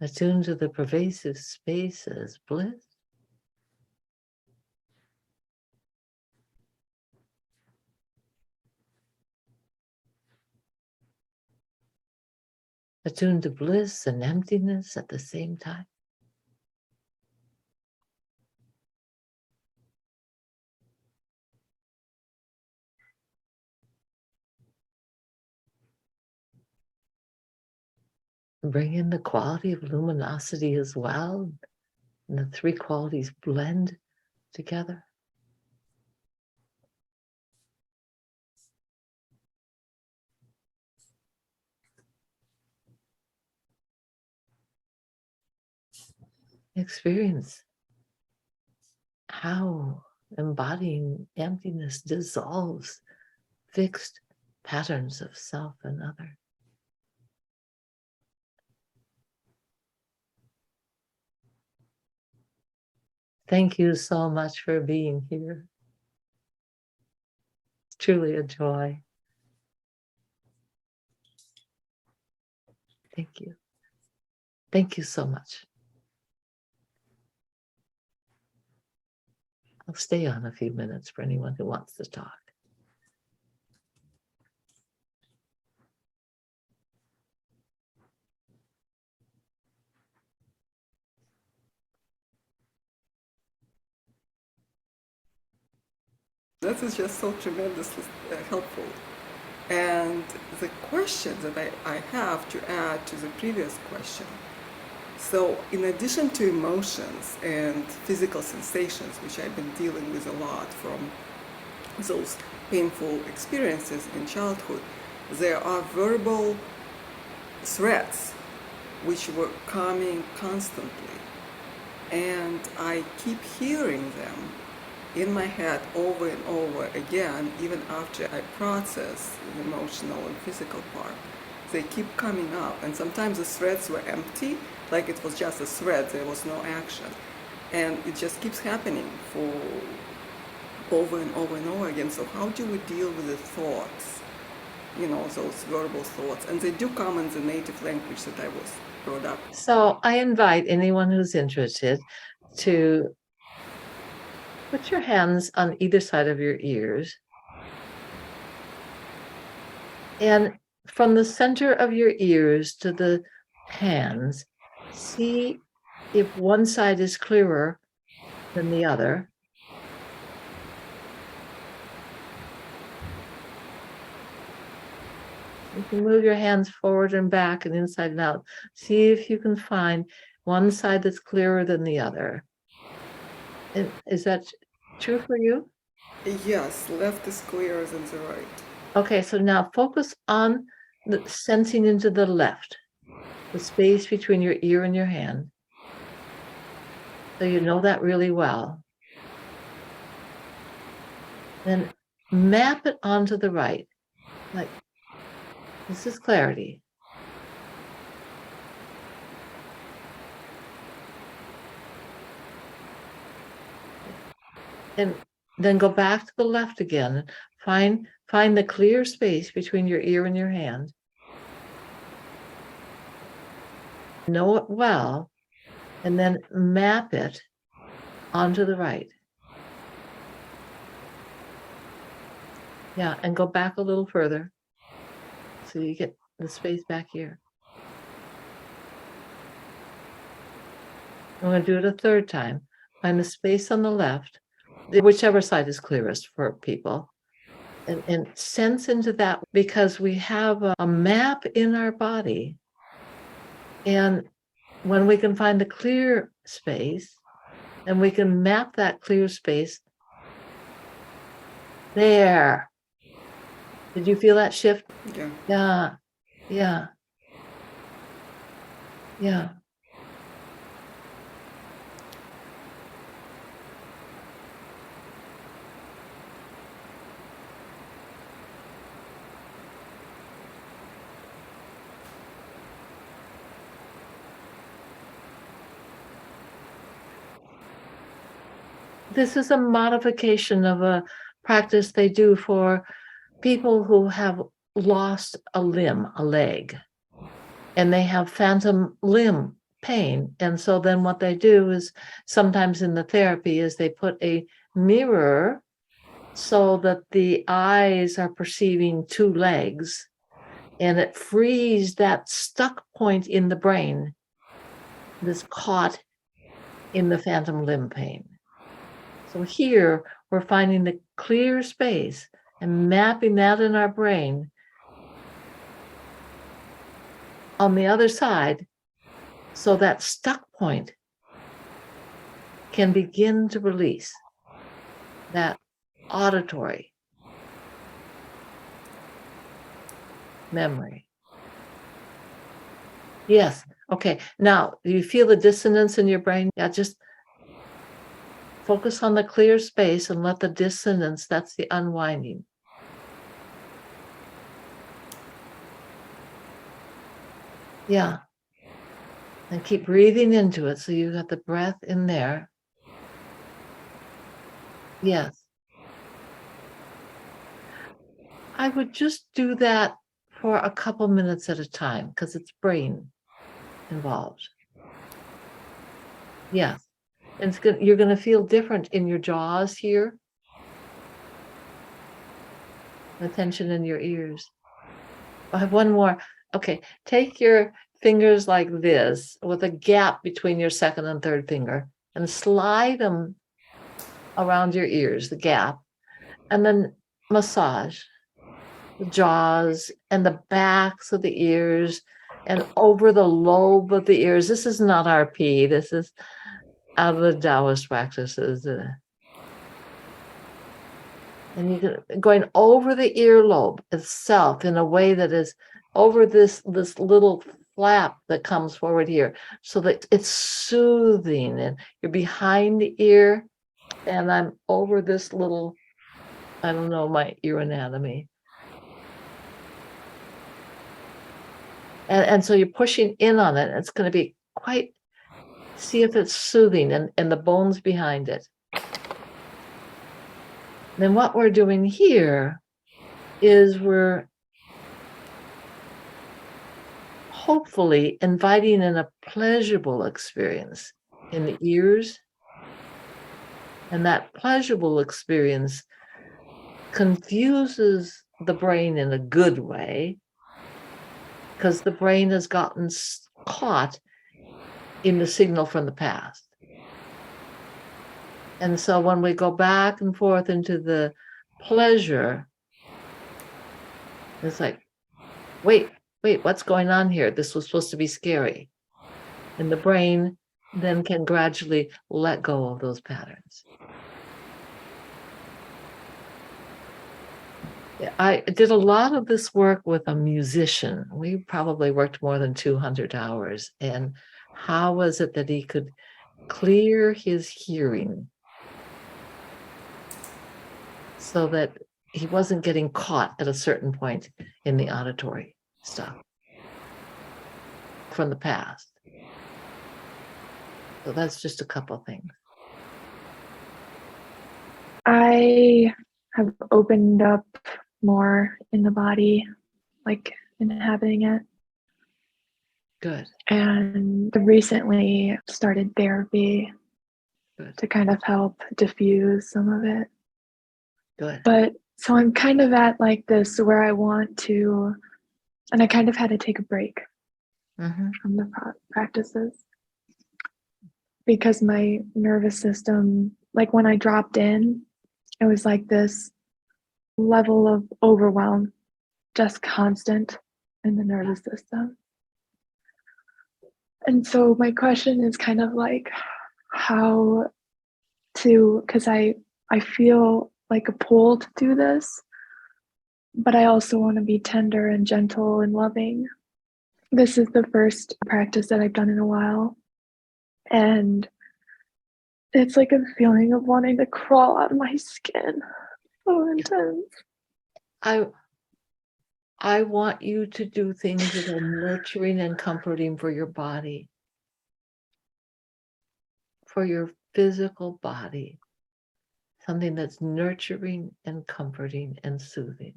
Attune to the pervasive space as bliss. Attune to bliss and emptiness at the same time. Bring in the quality of luminosity as well, and the three qualities blend together. Experience how embodying emptiness dissolves fixed patterns of self and other. Thank you so much for being here. It's truly a joy. Thank you. Thank you so much. I'll stay on a few minutes for anyone who wants to talk. That is just so tremendously helpful. And the question that I have to add to the previous question So, in addition to emotions and physical sensations, which I've been dealing with a lot from those painful experiences in childhood, there are verbal threats which were coming constantly. And I keep hearing them in my head over and over again, even after I process the emotional and physical part. They keep coming up, and sometimes the threats were empty, like it was just a threat, there was no action. And it just keeps happening for over and over and over again. So how do we deal with the thoughts, those verbal thoughts? And they do come in the native language that I was brought up. So I invite anyone who's interested to put your hands on either side of your ears. And from the center of your ears to the hands, see if one side is clearer than the other. You can move your hands forward and back and inside and out. See if you can find one side that's clearer than the other. And is that true for you? Yes, left is clearer than the right. Okay, so now focus on the sensing into the left, the space between your ear and your hand. So you know that really well. Then map it onto the right. Like, this is clarity. And then go back to the left again. Find the clear space between your ear and your hand. Know it well, and then map it onto the right. Yeah, and go back a little further so you get the space back here. I'm going to do it a third time. Find the space on the left, whichever side is clearest for people, and sense into that, because we have a map in our body. And when we can find the clear space, and we can map that clear space there. Did you feel that shift? Yeah. Yeah, yeah, yeah. This is a modification of a practice they do for people who have lost a limb, a leg, and they have phantom limb pain. And so then what they do is sometimes in the therapy is they put a mirror so that the eyes are perceiving two legs, and it frees that stuck point in the brain that's caught in the phantom limb pain. So here we're finding the clear space and mapping that in our brain on the other side, so that stuck point can begin to release that auditory memory. Yes. Okay. Now, do you feel the dissonance in your brain? Yeah, just focus on the clear space and let the dissonance, that's the unwinding. Yeah. And keep breathing into it. So you got the breath in there. Yes. I would just do that for a couple minutes at a time because it's brain involved. Yes. And it's good. You're going to feel different in your jaws here. The tension in your ears. I have one more. Okay. Take your fingers like this with a gap between your second and third finger and slide them around your ears, the gap, and then massage the jaws and the backs of the ears and over the lobe of the ears. This is not RP. This is out of the Taoist practices. And you can going over the earlobe itself in a way that is over this little flap that comes forward here, so that it's soothing, and you're behind the ear, and I'm over this little, I don't know my ear anatomy. And so you're pushing in on it. It's going to be quite, see if it's soothing, and the bones behind it. Then what we're doing here is we're hopefully inviting in a pleasurable experience in the ears. And that pleasurable experience confuses the brain in a good way, because the brain has gotten caught in the signal from the past. And so when we go back and forth into the pleasure, it's like, wait, what's going on here? This was supposed to be scary. And the brain then can gradually let go of those patterns. I did a lot of this work with a musician. We probably worked more than 200 hours. And how was it that he could clear his hearing so that he wasn't getting caught at a certain point in the auditory stuff from the past? So that's just a couple of things. I have opened up more in the body, like inhabiting it. Good. And recently started therapy to kind of help diffuse some of it. Good. But so I'm kind of at like this where I want to, and I kind of had to take a break from the practices, because my nervous system, like when I dropped in, it was like this level of overwhelm, just constant in the nervous system. And so my question is kind of like how to, because I feel like a pull to do this, but I also want to be tender and gentle and loving. This is the first practice that I've done in a while. And it's like a feeling of wanting to crawl out of my skin. So intense. I want you to do things that are nurturing and comforting for your body, for your physical body, something that's nurturing and comforting and soothing.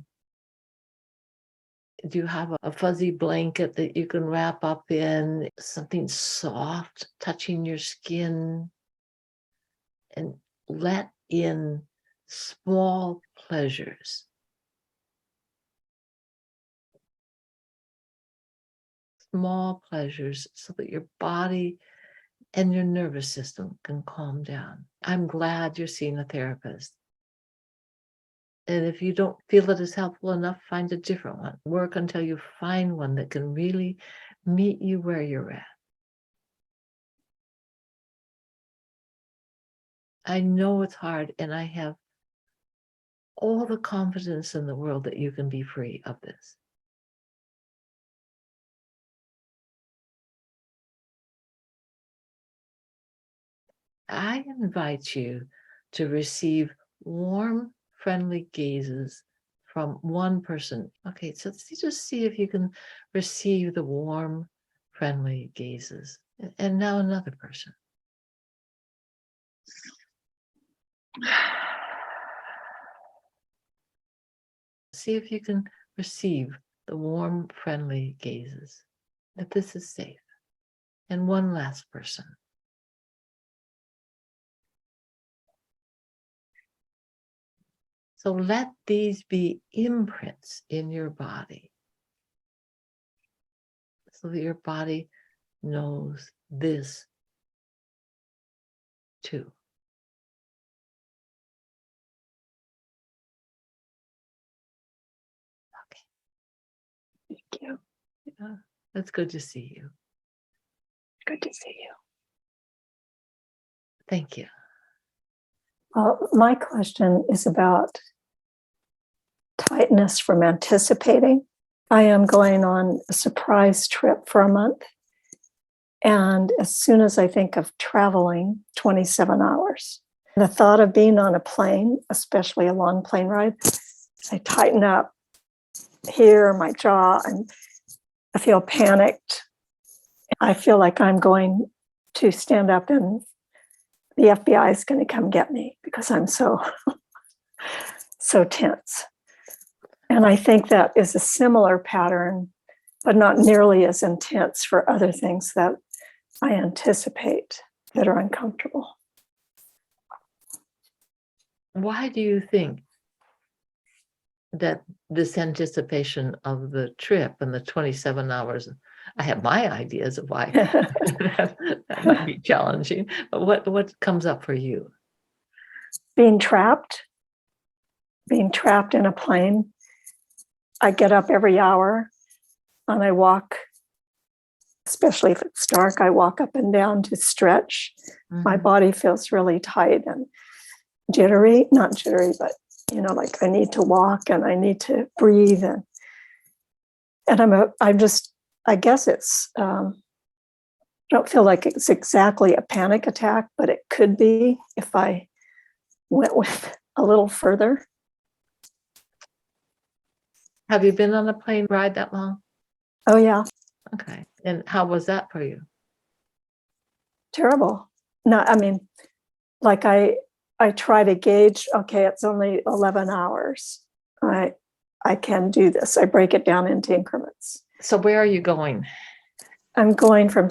Do you have a fuzzy blanket that you can wrap up in, something soft touching your skin, and let in small pleasures? Small pleasures, so that your body and your nervous system can calm down. I'm glad you're seeing a therapist. And if you don't feel it is helpful enough, find a different one. Work until you find one that can really meet you where you're at. I know it's hard, and I have all the confidence in the world that you can be free of this. I invite you to receive warm, friendly gazes from one person. Okay, so just see if you can receive the warm, friendly gazes. And now another person. See if you can receive the warm, friendly gazes, that this is safe. And one last person. So let these be imprints in your body, so that your body knows this too. Okay. Thank you. Yeah. It's good to see you. Good to see you. Thank you. Well, my question is about tightness from anticipating. I am going on a surprise trip for a month. And as soon as I think of traveling 27 hours, the thought of being on a plane, especially a long plane ride, I tighten up here, my jaw, and I feel panicked. I feel like I'm going to stand up and the FBI is going to come get me because I'm so tense. And I think that is a similar pattern, but not nearly as intense for other things that I anticipate that are uncomfortable. Why do you think that this anticipation of the trip and the 27 hours, I have my ideas of why that might be challenging, but what comes up for you? Being trapped in a plane. I get up every hour and I walk, especially if it's dark, I walk up and down to stretch. My body feels really tight and jittery, not jittery, but like I need to walk and I need to breathe. And I guess it's, I don't feel like it's exactly a panic attack, but it could be if I went with a little further. Have you been on a plane ride that long? Oh yeah, Okay. And how was that for you? terrible. No, I mean, like I try to gauge, okay, it's only 11 hours. I can do this. I break it down into increments. So where are you going? I'm going from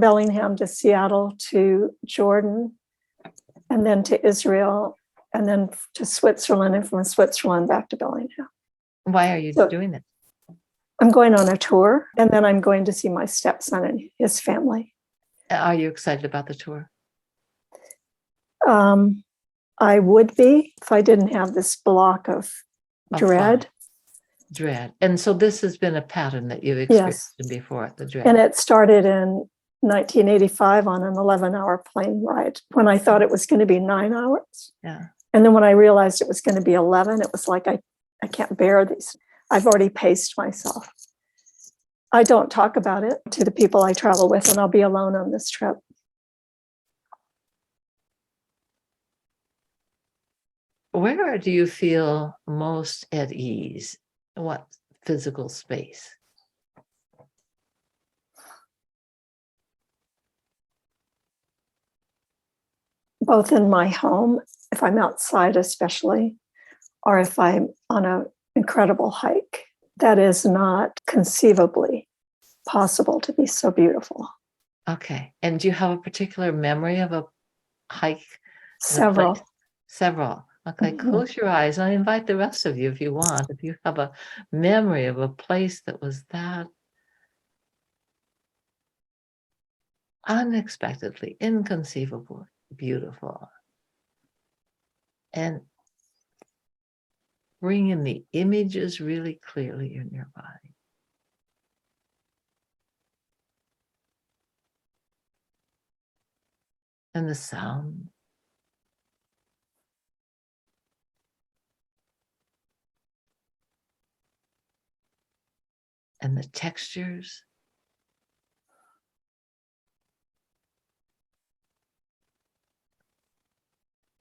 Bellingham to Seattle to Jordan, and then to Israel, and then to Switzerland, and from Switzerland back to Bellingham. Why are you So- doing it? I'm going on a tour, and then I'm going to see my stepson and his family. Are you excited about the tour? I would be if I didn't have this block of dread. Dread. And so this has been a pattern that you've Yes. experienced before, the dread. And it started in 1985 on an 11-hour plane ride when I thought it was going to be 9 hours. Yeah. And then when I realized it was going to be 11, it was like, I can't bear these. I've already paced myself. I don't talk about it to the people I travel with, and I'll be alone on this trip. Where do you feel most at ease? What physical space? Both in my home, if I'm outside especially, or if I'm on an incredible hike. That is not conceivably possible to be so beautiful. Okay. And do you have a particular memory of a hike? Several. Several. Okay, Mhm. close your eyes. I invite the rest of you, if you want, if you have a memory of a place that was that unexpectedly, inconceivably beautiful. And bring in the images really clearly in your body. And the sound. And the textures.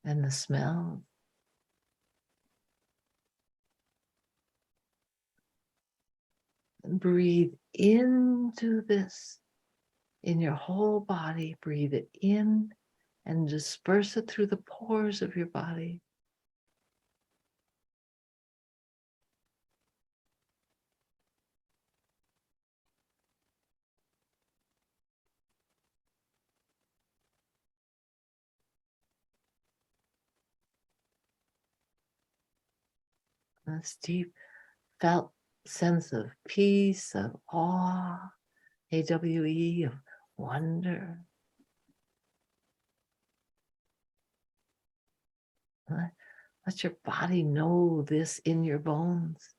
And the smell. And breathe into this in your whole body. Breathe it in and disperse it through the pores of your body. This deep felt sense of peace, of awe, AWE, of wonder. Let your body know this in your bones.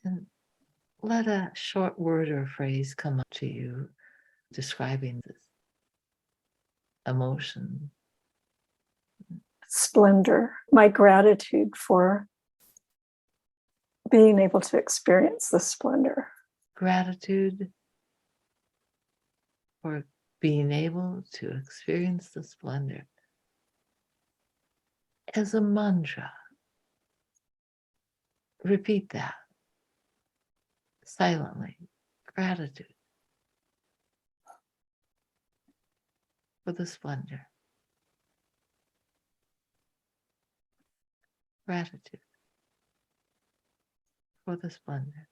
And let a short word or phrase come up to you describing this emotion. Splendor, my gratitude for being able to experience the splendor. Gratitude for being able to experience the splendor. As a mantra, repeat that silently. Gratitude for the splendor. Gratitude for the splendor.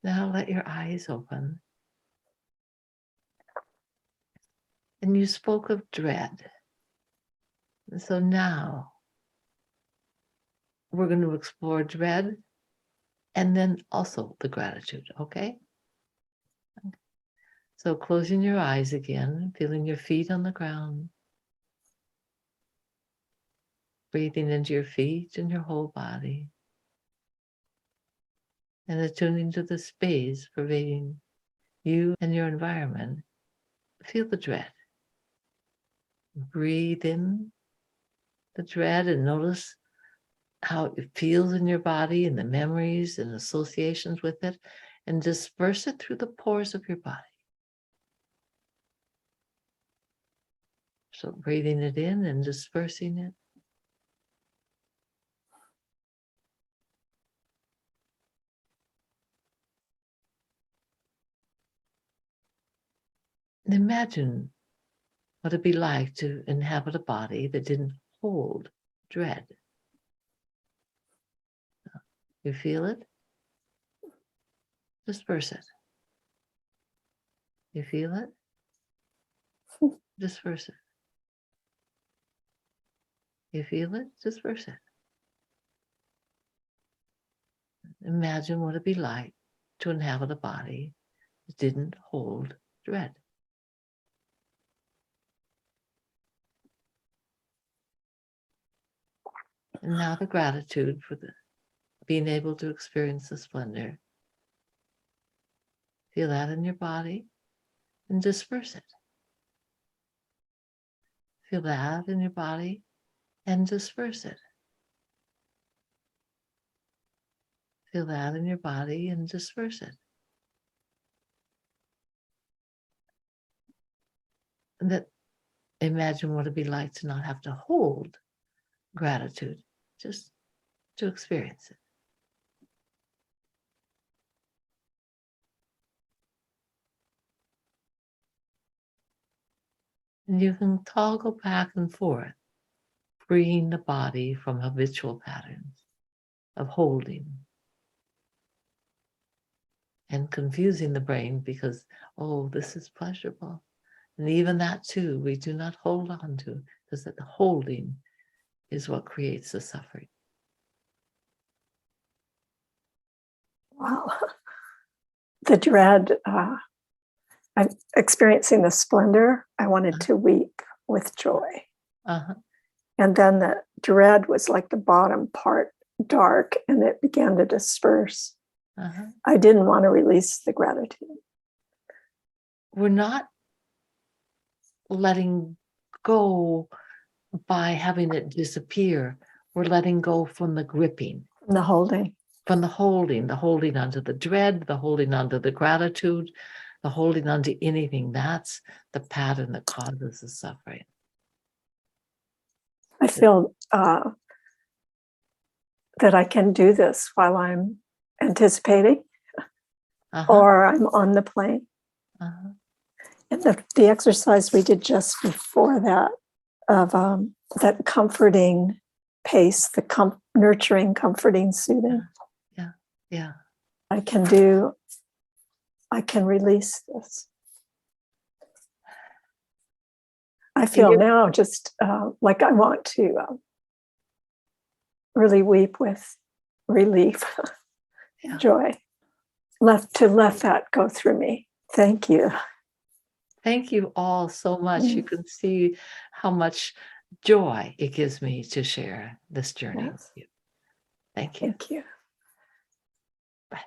Now let your eyes open. And you spoke of dread. And so now we're going to explore dread and then also the gratitude, okay? So closing your eyes again, feeling your feet on the ground, breathing into your feet and your whole body, and attuning to the space pervading you and your environment. Feel the dread. Breathe in the dread and notice how it feels in your body and the memories and associations with it, and disperse it through the pores of your body. So breathing it in and dispersing it. And imagine what it'd be like to inhabit a body that didn't hold dread. You feel it? Disperse it. You feel it? Disperse it. You feel it? Disperse it. Imagine what it'd be like to inhabit a body that didn't hold dread. And now the gratitude for being able to experience the splendor. Feel that in your body and disperse it. Feel that in your body and disperse it. Feel that in your body and disperse it. And that imagine what it'd be like to not have to hold gratitude, just to experience it. And you can toggle back and forth, freeing the body from habitual patterns of holding and confusing the brain because, oh, this is pleasurable. And even that too, we do not hold on to, because that the holding is what creates the suffering. Wow. The dread, I'm experiencing the splendor. I wanted to weep with joy. Uh-huh. And then the dread was like the bottom part dark and it began to disperse. Uh-huh. I didn't want to release the gratitude. We're not letting go by having it disappear. We're letting go from the gripping, The holding. from the holding onto the dread, the holding onto the gratitude, the holding onto anything. That's the pattern that causes the suffering. I feel that I can do this while I'm anticipating Uh-huh. or I'm on the plane. Uh-huh. And the exercise we did just before that of that comforting pace, the nurturing, comforting, soothing. Yeah. I can release this. I feel now just like I want to really weep with relief, Yeah. joy. To let that go through me. Thank you. Thank you all so much. You can see how much joy it gives me to share this journey Yes. with you. Thank you. Thank you. Bye.